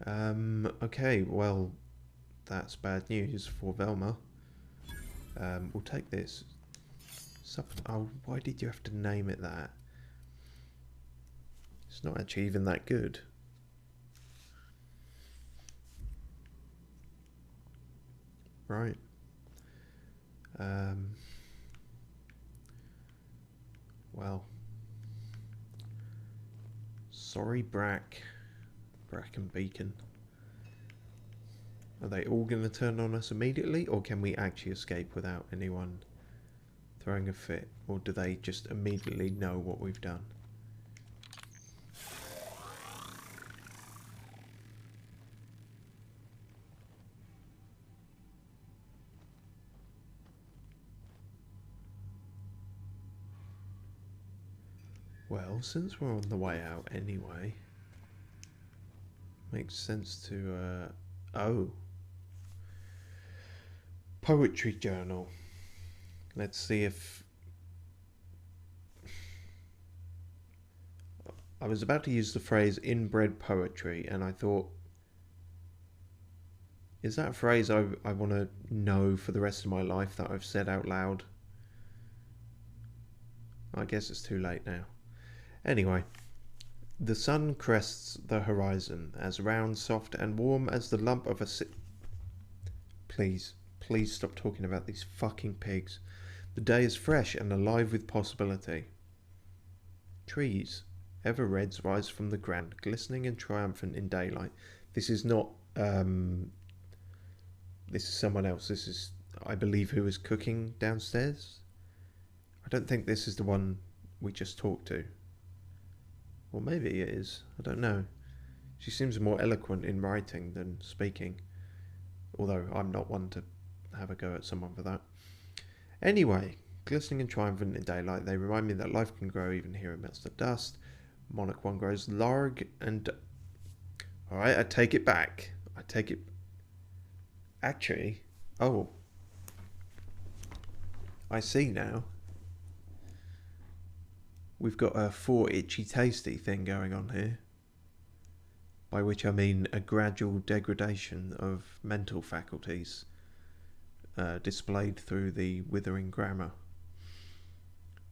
Okay, well, that's bad news for Velma. We'll take this. Oh, why did you have to name it that? It's not actually even that good. Right. Well. Sorry, Brack and Beacon. Are they all going to turn on us immediately, or can we actually escape without anyone throwing a fit? Or do they just immediately know what we've done? Well, since we're on the way out anyway, makes sense to, oh. Poetry journal. Let's see if I was about to use the phrase inbred poetry, and I thought, is that a phrase I want to know for the rest of my life that I've said out loud? I guess it's too late now. Anyway, the sun crests the horizon, as round, soft, and warm as the lump of a Please stop talking about these fucking pigs. The day is fresh and alive with possibility. Trees, ever reds, rise from the ground, glistening and triumphant in daylight. This is not, this is someone else. This is, I believe, who is cooking downstairs. I don't think this is the one we just talked to. Or maybe it is. I don't know. She seems more eloquent in writing than speaking. Although I'm not one to have a go at someone for that. Anyway, glistening and triumphant in daylight, they remind me that life can grow even here amidst the dust. Monarch 1 grows large and... Alright, I take it back. I take it... Actually... Oh. I see now. We've got a 4 itchy tasty thing going on here. By which I mean a gradual degradation of mental faculties displayed through the withering grammar.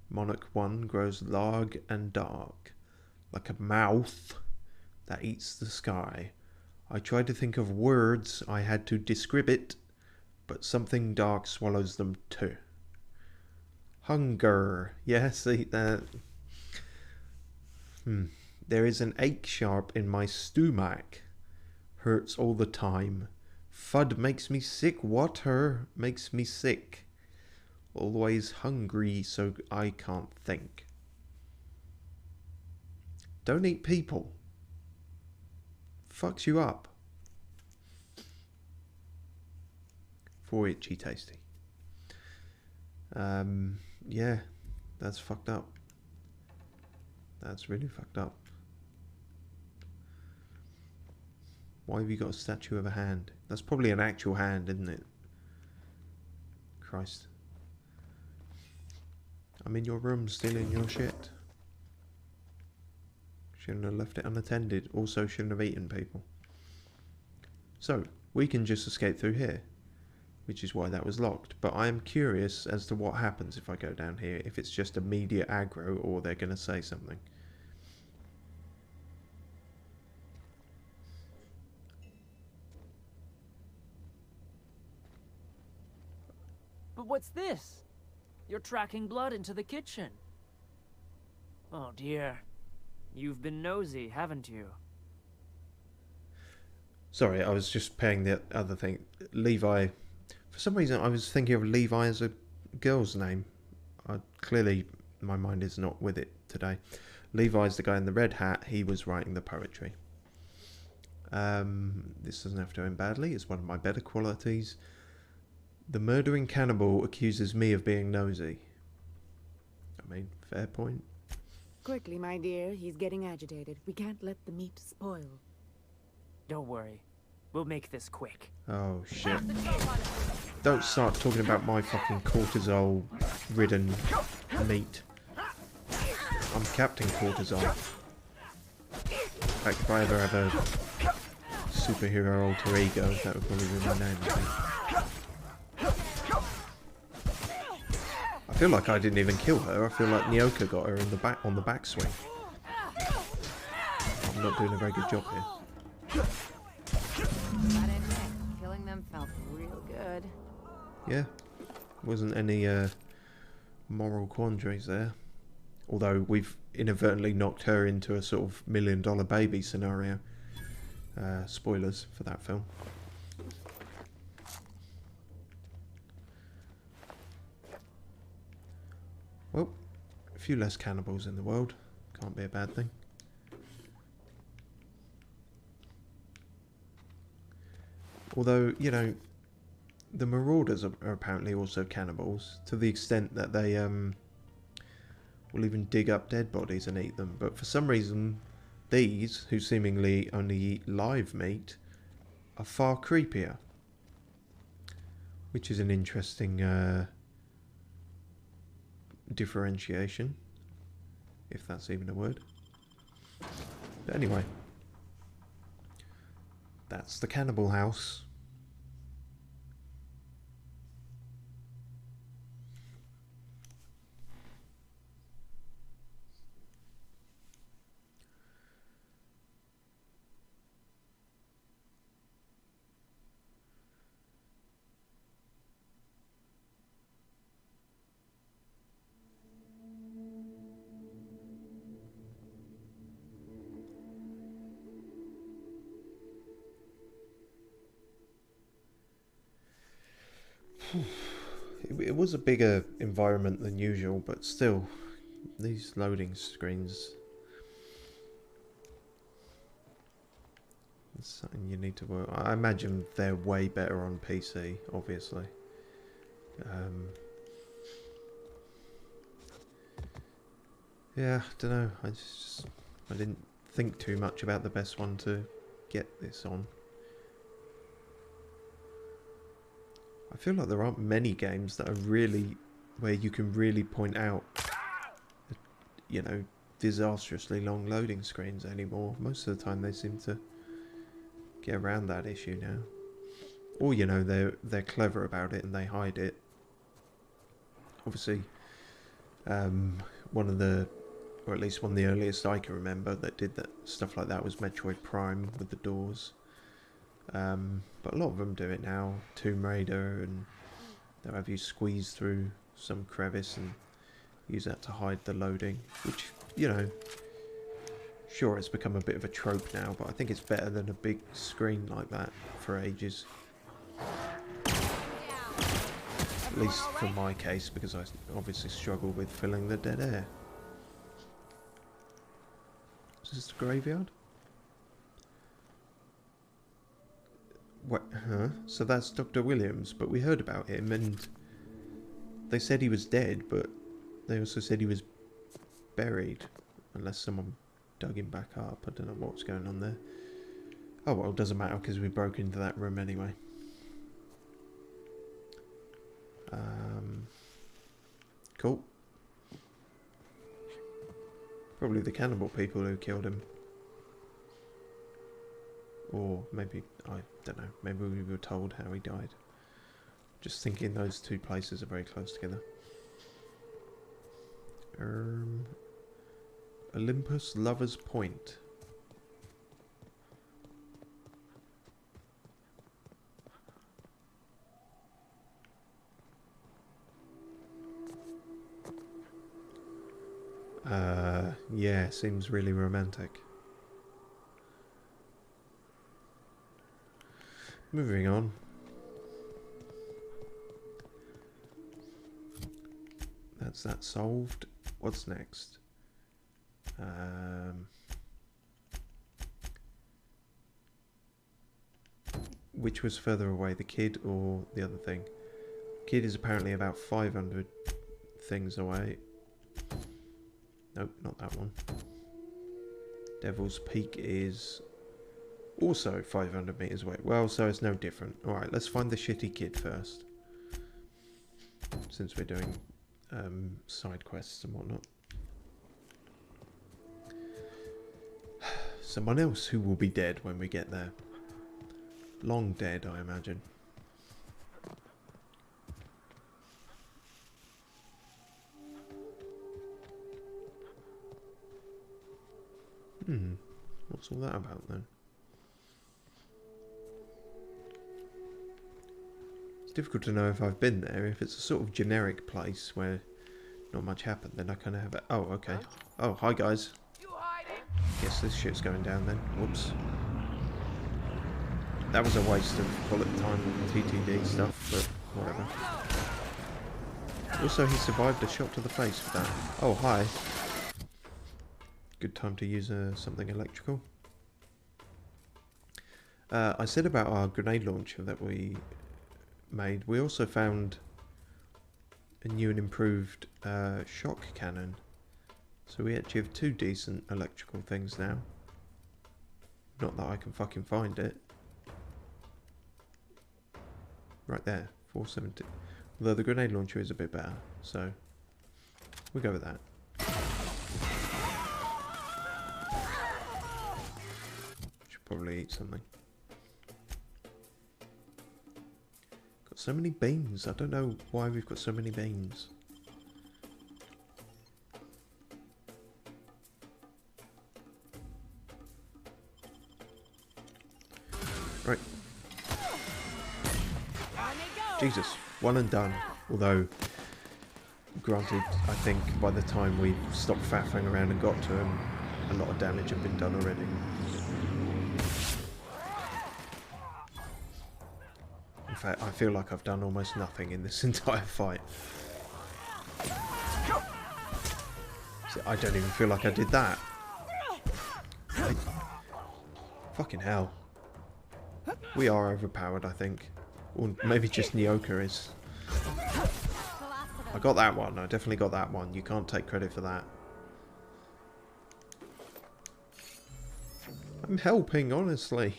Monarch 1 grows large and dark, like a mouth that eats the sky. I tried to think of words I had to describe it, but something dark swallows them too. Hunger. Yes, see that. There is an ache sharp in my stomach. Hurts all the time. Fud makes me sick. Water makes me sick. Always hungry so I can't think. Don't eat people. Fucks you up. 4 itchy tasty. Yeah, that's fucked up. That's really fucked up. Why have you got a statue of a hand? That's probably an actual hand, isn't it? Christ. I'm in your room stealing your shit. Shouldn't have left it unattended. Also shouldn't have eaten people. So, we can just escape through here. Which is why that was locked. But I am curious as to what happens if I go down here. If it's just immediate aggro or they're going to say something. But what's this? You're tracking blood into the kitchen. Oh dear. You've been nosy, haven't you? Sorry, I was just paying the other thing. Levi. For some reason, I was thinking of Levi as a girl's name. Clearly, my mind is not with it today. Levi's the guy in the red hat. He was writing the poetry. This doesn't have to end badly. It's one of my better qualities. The murdering cannibal accuses me of being nosy. I mean, fair point. Quickly, my dear. He's getting agitated. We can't let the meat spoil. Don't worry. We'll make this quick. Oh, shit. Don't start talking about my fucking cortisol-ridden meat. I'm Captain Cortisol. In fact, if I ever have a superhero alter ego, that would probably be my name, I think. I feel like I didn't even kill her. I feel like Nyoka got her in the back on the backswing. I'm not doing a very good job here. Gotta admit, killing them felt real good. Yeah, wasn't any moral quandaries there. Although we've inadvertently knocked her into a sort of $1 million baby scenario. Spoilers for that film. Well, a few less cannibals in the world. Can't be a bad thing. Although, you know, the Marauders are apparently also cannibals, to the extent that they will even dig up dead bodies and eat them. But for some reason, these, who seemingly only eat live meat, are far creepier. Which is an interesting differentiation, if that's even a word. But anyway, that's the cannibal house. It was a bigger environment than usual, but still, these loading screens, it's something you need to work. I imagine they're way better on PC, obviously. Yeah, I don't know. I didn't think too much about the best one to get this on. I feel like there aren't many games that are really, where you can really point out, you know, disastrously long loading screens anymore. Most of the time they seem to get around that issue now. Or, you know, they're clever about it and they hide it. Obviously, one of the, or at least one of the earliest I can remember that did that stuff like that was Metroid Prime with the doors. But a lot of them do it now. Tomb Raider, and they'll have you squeeze through some crevice and use that to hide the loading, which, you know, sure, it's become a bit of a trope now, but I think it's better than a big screen like that for ages. At least for my case, because I obviously struggle with filling the dead air. Is this the graveyard? What? Huh? So that's Dr. Williams, but we heard about him and they said he was dead, but they also said he was buried, unless someone dug him back up. I don't know what's going on there. Oh well, it doesn't matter because we broke into that room anyway. Cool. Probably the cannibal people who killed him. Or maybe, I don't know, maybe we were told how he died. Just thinking those two places are very close together. Olympus Lovers Point. Yeah, seems really romantic. Moving on. That's that solved. What's next? Which was further away, the kid or the other thing? Kid is apparently about 500 things away. Nope, not that one. Devil's Peak is also 500 meters away. Well, so it's no different. Alright, let's find the shitty kid first. Since we're doing side quests and whatnot. Someone else who will be dead when we get there. Long dead, I imagine. What's all that about then? It's difficult to know if I've been there. If it's a sort of generic place where not much happened, then I kind of have it. Oh, okay. Oh, hi guys. Guess this shit's going down then. Whoops. That was a waste of bullet time TTD stuff, but whatever. Also, he survived a shot to the face with that. Oh, hi. Good time to use something electrical. I said about our grenade launcher that we made. We also found a new and improved shock cannon. So we actually have two decent electrical things now. Not that I can fucking find it. Right there, 470. Although the grenade launcher is a bit better, so we'll go with that. probably eat something. Got so many beans. I don't know why we've got so many beans. Right. Jesus, one and done. Although, granted, I think by the time we stopped faffing around and got to him, a lot of damage had been done already. In fact, I feel like I've done almost nothing in this entire fight. So I don't even feel like I did that. Fucking hell. We are overpowered, I think. Or maybe just Nyoka is. I got that one. I definitely got that one. You can't take credit for that. I'm helping, honestly.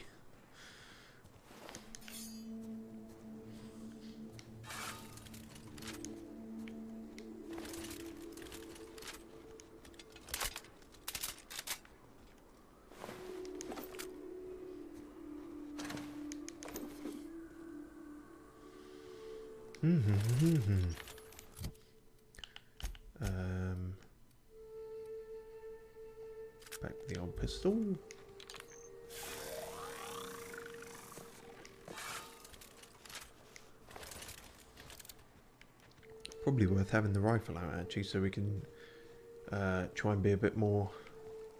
Back to the old pistol. Probably worth having the rifle out actually, so we can try and be a bit more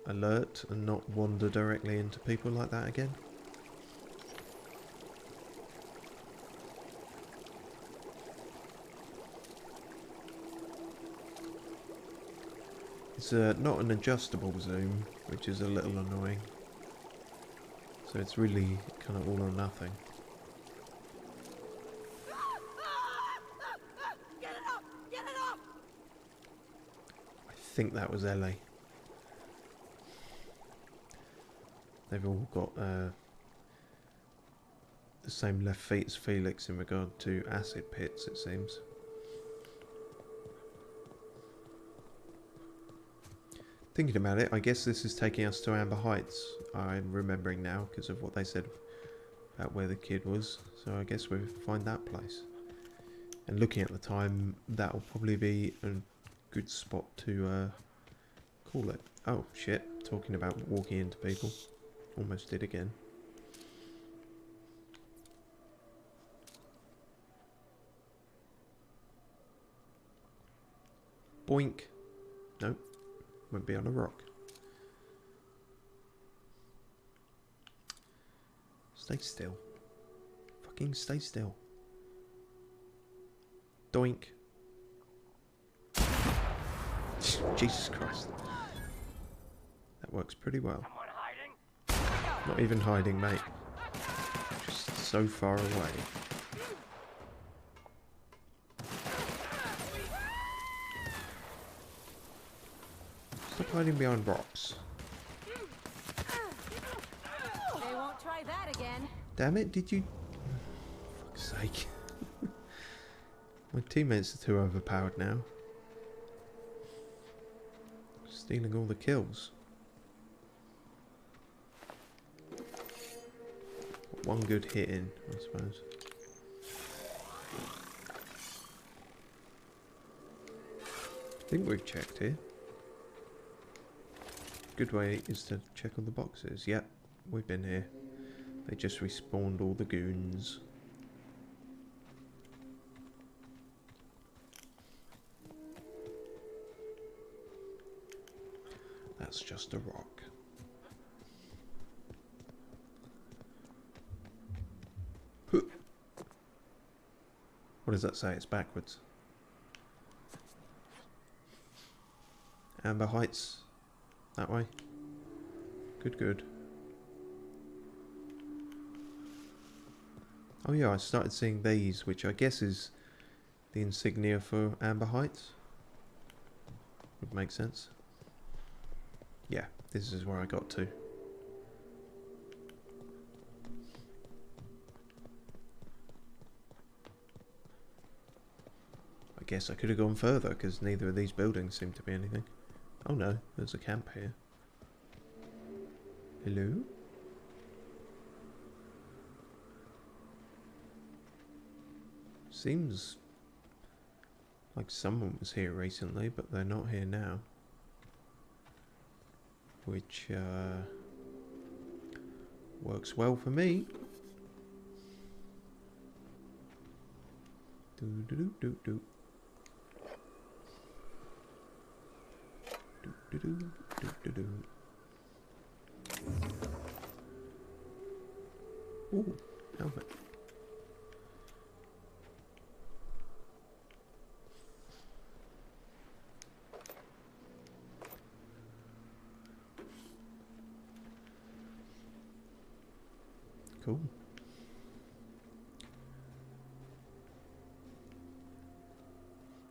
alert and not wander directly into people like that again. It's not an adjustable zoom, which is a little annoying. So it's really kind of all or nothing. I think that was Ellie. They've all got the same left feet as Felix in regard to acid pits, it seems. Thinking about it, I guess this is taking us to Amber Heights. I'm remembering now because of what they said about where the kid was. So I guess we'll find that place. And looking at the time, that'll probably be a good spot to call it. Oh shit, talking about walking into people. Almost did again. Boink. Nope. Won't be on a rock. Stay still. Fucking stay still. Doink. Jesus Christ. That works pretty well. Not even hiding, mate. Just so far away. Stop hiding behind rocks. They won't try that again. Damn it, did you... For fuck's sake. My teammates are too overpowered now. Stealing all the kills. One good hit in, I suppose. I think we've checked here. Good way is to check all the boxes. Yep, we've been here. They just respawned all the goons. That's just a rock. What does that say? It's backwards. Amber Heights. That way. Good, good. Oh yeah, I started seeing these, which I guess is the insignia for Amber Heights. Would make sense. Yeah, this is where I got to. I guess I could have gone further, because neither of these buildings seem to be anything. Oh no, there's a camp here. Hello? Seems like someone was here recently, but they're not here now. Which works well for me. Do do do do do. Do do do do do do. Ooh, helmet. Cool.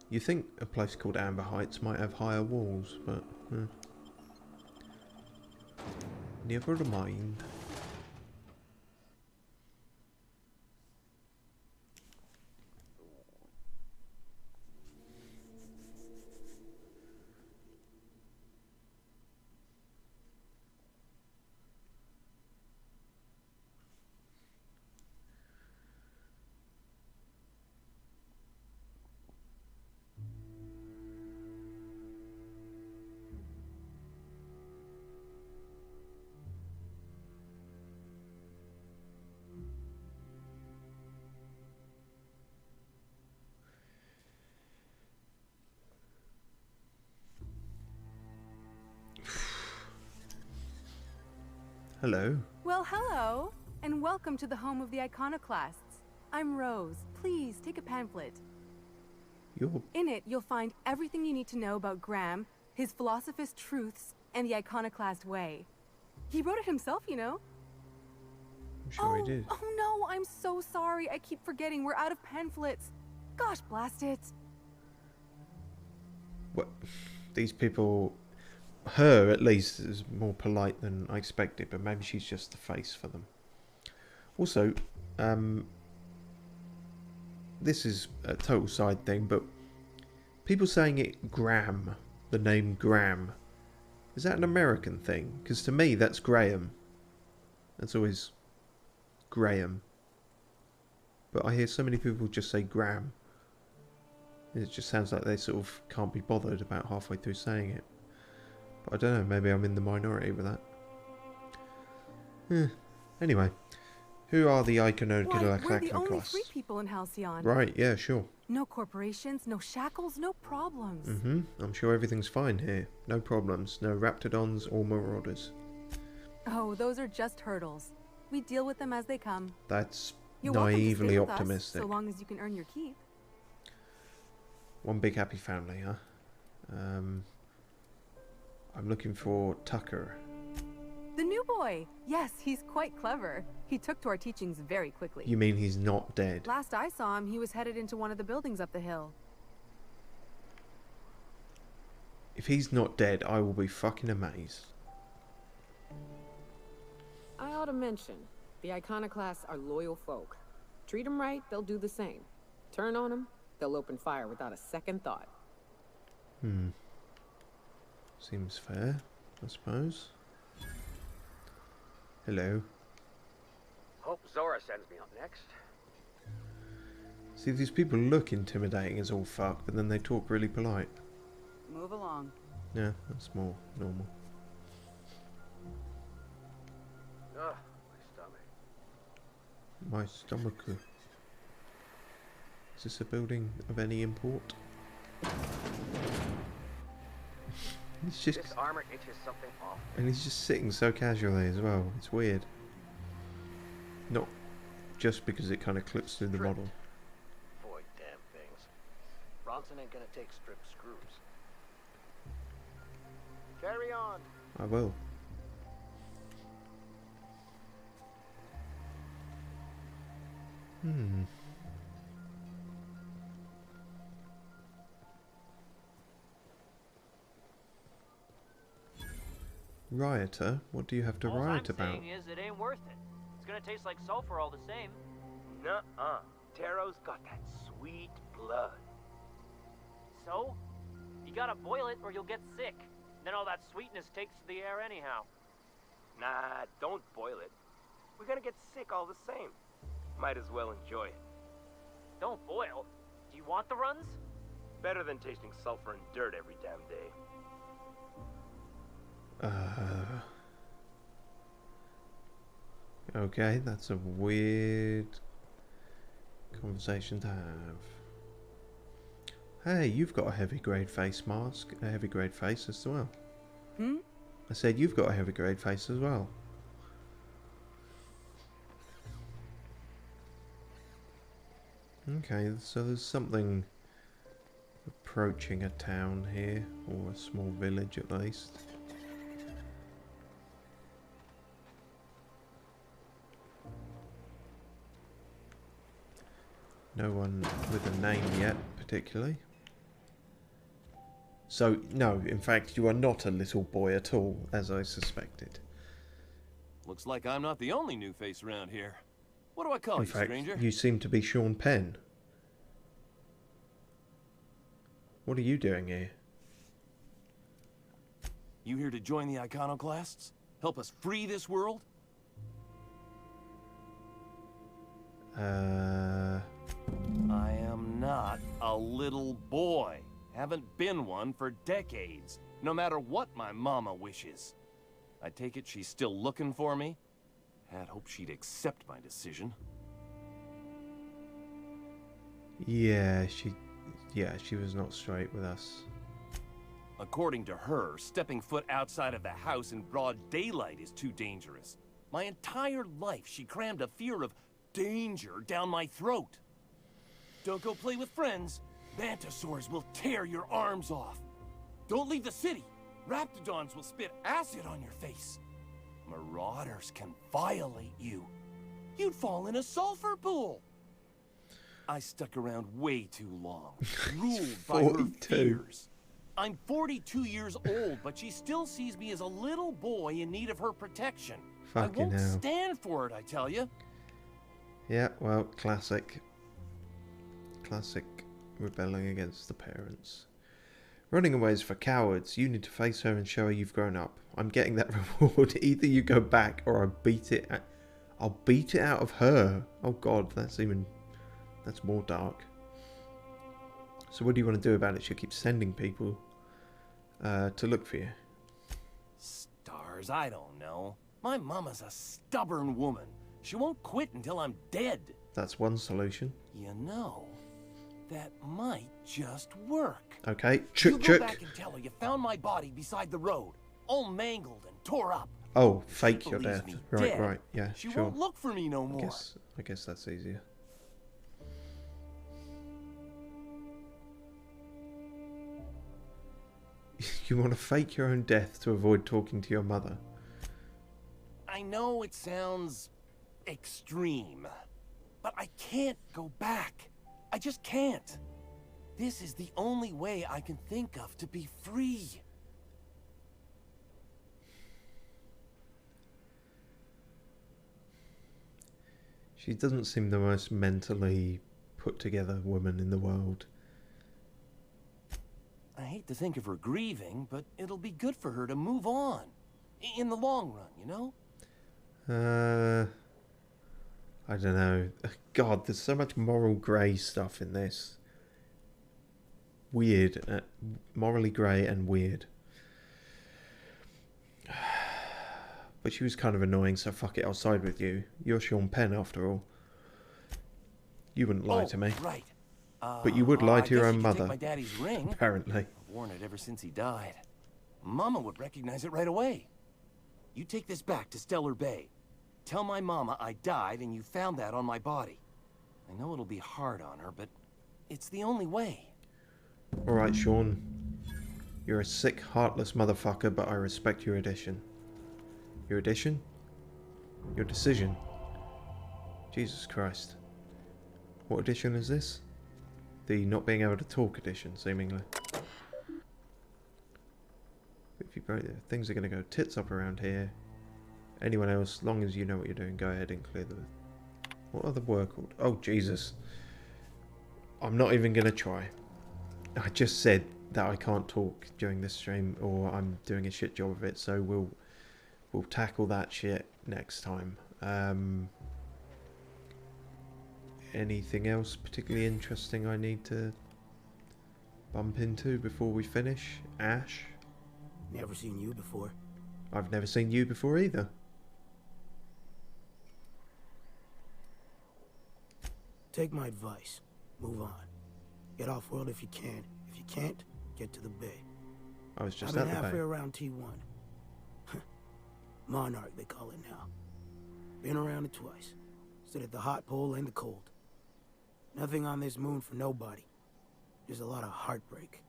You think a place called Amber Heights might have higher walls, but never mind. Hello. Well, hello, and welcome to the home of the Iconoclasts. I'm Rose. Please take a pamphlet. In it, you'll find everything you need to know about Graham, his philosophist truths, and the Iconoclast way. He wrote it himself, you know. I'm sure he did. Oh no, I'm so sorry. I keep forgetting. We're out of pamphlets. Gosh, blast it. What? These people... Her, at least, is more polite than I expected, but maybe she's just the face for them. Also, this is a total side thing, but people saying it Graham, the name Graham, is that an American thing? Because to me, that's Graham. That's always Graham. But I hear so many people just say Graham. It just sounds like they sort of can't be bothered about halfway through saying it. But I don't know, maybe I'm in the minority with that. Anyway, who are the Iconographers? We're the only free people in Halcyon. Right, yeah, sure. No corporations, no shackles, no problems. I'm sure everything's fine here. No problems, no raptidons or marauders. Oh, those are just hurdles. We deal with them as they come. That's You're welcome to naively stay with us, optimistic. so long as you can earn your keep. One big happy family, huh? I'm looking for Tucker. The new boy. Yes, he's quite clever. He took to our teachings very quickly. You mean he's not dead? Last I saw him, he was headed into one of the buildings up the hill. If he's not dead, I will be fucking amazed. I ought to mention, the Iconoclasts are loyal folk. Treat them right, they'll do the same. Turn on them, they'll open fire without a second thought. Seems fair, I suppose. Hello. Hope Zora sends me up next. See, these people look intimidating as all fuck, but then they talk really polite. Move along. Yeah, that's more normal. Ugh, My stomach. Is this a building of any import? He's just, this armor itches something awful. and he's just sitting so casually as well. It's weird. Not just because it kind of clips through the model. Boy, damn things. Bronson ain't gonna take strip screws. Carry on. I will. Rioter? What do you have to riot about? All I'm saying is it ain't worth it. It's gonna taste like sulfur all the same. Nuh-uh. Taro's got that sweet blood. So? You gotta boil it or you'll get sick. Then all that sweetness takes to the air anyhow. Nah, don't boil it. We're gonna get sick all the same. Might as well enjoy it. Don't boil. Do you want the runs? Better than tasting sulfur and dirt every damn day. Okay, that's a weird conversation to have. Hey, you've got a heavy grade face mask, a heavy grade face as well. Hmm? I said you've got a heavy grade face as well. Okay, so there's something approaching a town here, or a small village at least. No one with a name yet, particularly. So, no, in fact, you are not a little boy at all, as I suspected. Looks like I'm not the only new face around here. What do I call In you, fact, stranger? you seem to be Sean Penn. What are you doing here? You here to join the Iconoclasts? Help us free this world? I am not a little boy. Haven't been one for decades, no matter what my mama wishes. I take it she's still looking for me? Had hoped she'd accept my decision. Yeah, she was not straight with us. According to her, stepping foot outside of the house in broad daylight is too dangerous. My entire life, she crammed a fear of danger down my throat. Don't go play with friends. Mantisaurs will tear your arms off. Don't leave the city. Raptidons will spit acid on your face. Marauders can violate you. You'd fall in a sulfur pool. I stuck around way too long, ruled by her fears. I'm 42 years old, but she still sees me as a little boy in need of her protection. Fucking I won't hell. stand for it, I tell you. Yeah, well, classic. Classic rebelling against the parents. Running away is for cowards. You need to face her and show her you've grown up. I'm getting that reward. Either you go back or I'll beat it out of her. Oh god, that's more dark. So what do you want to do about it? She'll keep sending people to look for you. Stars, I don't know. My mama's a stubborn woman. She won't quit until I'm dead. That's one solution. You know, that might just work. Okay, You chook. go back and tell her you found my body beside the road, all mangled and tore up. Oh, fake your believes death. me Right, dead, right, yeah, She sure. won't look for me no more. I guess that's easier. You want to fake your own death to avoid talking to your mother? I know it sounds extreme, but I can't go back. I just can't. This is the only way I can think of to be free. She doesn't seem the most mentally put together woman in the world. I hate to think of her grieving, but it'll be good for her to move on. In the long run, you know? I don't know. God, there's so much moral grey stuff in this. Weird. Morally grey and weird. But she was kind of annoying, so fuck it, I'll side with you. You're Sean Penn, after all. You wouldn't lie to me. Right. But you would lie to your I own guess you could mother. take my daddy's ring. Apparently. I've worn it ever since he died. Mama would recognize it right away. You take this back to Stellar Bay. Tell my mama I died and you found that on my body. I know it'll be hard on her, but it's the only way. Alright, Sean. You're a sick, heartless motherfucker, but I respect your addition. Your addition? Your decision. Jesus Christ. What edition is this? The not being able to talk edition, seemingly. If you break it, things are going to go tits up around here. Anyone else, long as you know what you're doing, go ahead and clear the... What other word called? Oh, Jesus. I'm not even going to try. I just said that I can't talk during this stream, or I'm doing a shit job of it, so we'll tackle that shit next time. anything else particularly interesting I need to bump into before we finish? Ash? Never seen you before. I've never seen you before either. Take my advice. Move on. Get off-world if you can. If you can't, get to the bay. I was just I've at been the halfway bay. around T1. Monarch, they call it now. Been around it twice. Stood at the hot pole and the cold. Nothing on this moon for nobody. Just a lot of heartbreak.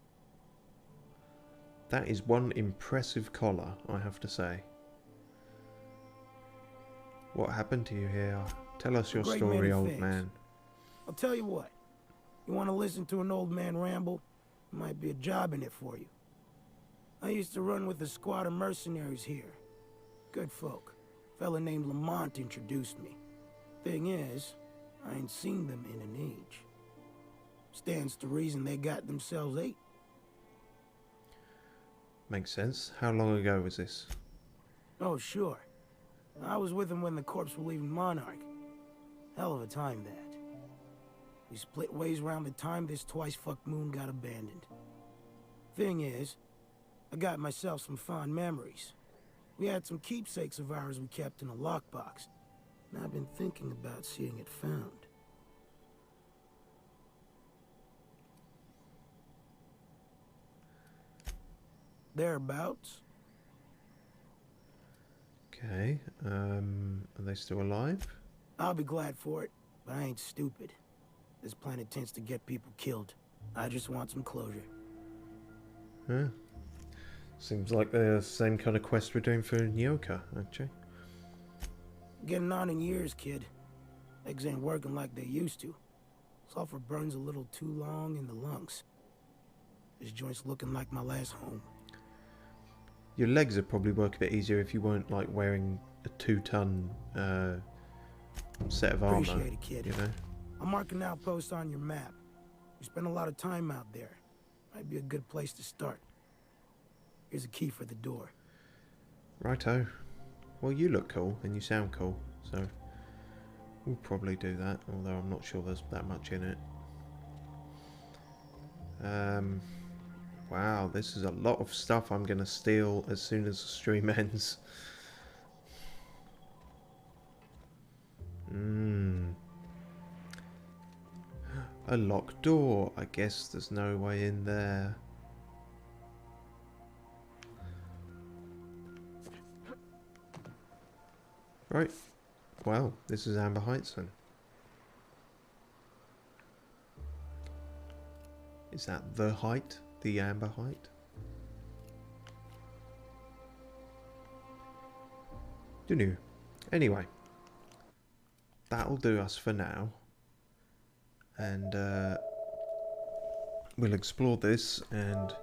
That is one impressive collar, I have to say. What happened to you here? Tell us your Great story, many old things. man. I'll tell you what. You want to listen to an old man ramble? Might be a job in it for you. I used to run with a squad of mercenaries here. Good folk. Fella named Lamont introduced me. Thing is, I ain't seen them in an age. Stands to reason they got themselves ate. Makes sense. How long ago was this? Oh, sure. I was with them when the corps were leaving Monarch. Hell of a time, that. We split ways around the time this twice-fucked moon got abandoned. Thing is, I got myself some fond memories. We had some keepsakes of ours we kept in a lockbox, and I've been thinking about seeing it found. Thereabouts. Okay, are they still alive? I'll be glad for it, but I ain't stupid. This planet tends to get people killed. I just want some closure. Huh. Seems like the same kind of quest we're doing for Nyoka, actually. Getting on in years, kid. Legs ain't working like they used to. Sulfur burns a little too long in the lungs. This joint's looking like my last home. Your legs would probably work a bit easier if you weren't like wearing a 2-ton set of armor. Appreciate it, kid. You know? I'm marking outposts on your map. We spend a lot of time out there. Might be a good place to start. Here's a key for the door. Righto. Well, you look cool and you sound cool, so we'll probably do that, although I'm not sure there's that much in it. Wow, this is a lot of stuff I'm going to steal as soon as the stream ends. A locked door. I guess there's no way in there. Right. Well, this is Amber Heights then. Is that the height? The Amber Height? Dunno. Anyway. That'll do us for now. And we'll explore this and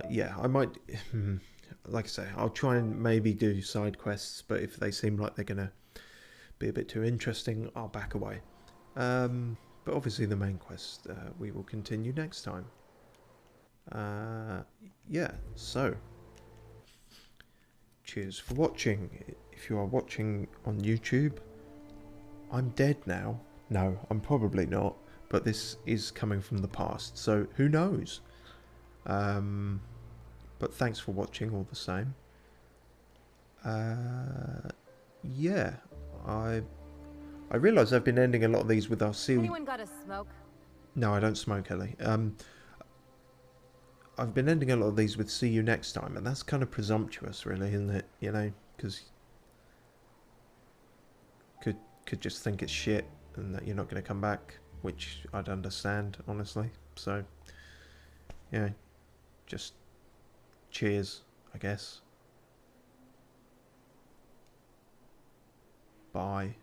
yeah, I might like I say, I'll try and maybe do side quests, but if they seem like they're gonna be a bit too interesting, I'll back away. But obviously the main quest we will continue next time. Yeah, so cheers for watching. If you are watching on YouTube, I'm dead now. No, I'm probably not, but this is coming from the past, so who knows? But thanks for watching all the same. Yeah, I realise I've been ending a lot of these with our sealed... Anyone got a smoke? No, I don't smoke, Ellie. I've been ending a lot of these with see you next time, and that's kind of presumptuous, really, isn't it? You know, because could just think it's shit and that you're not going to come back, which I'd understand, honestly. So, yeah, just cheers, I guess. Bye.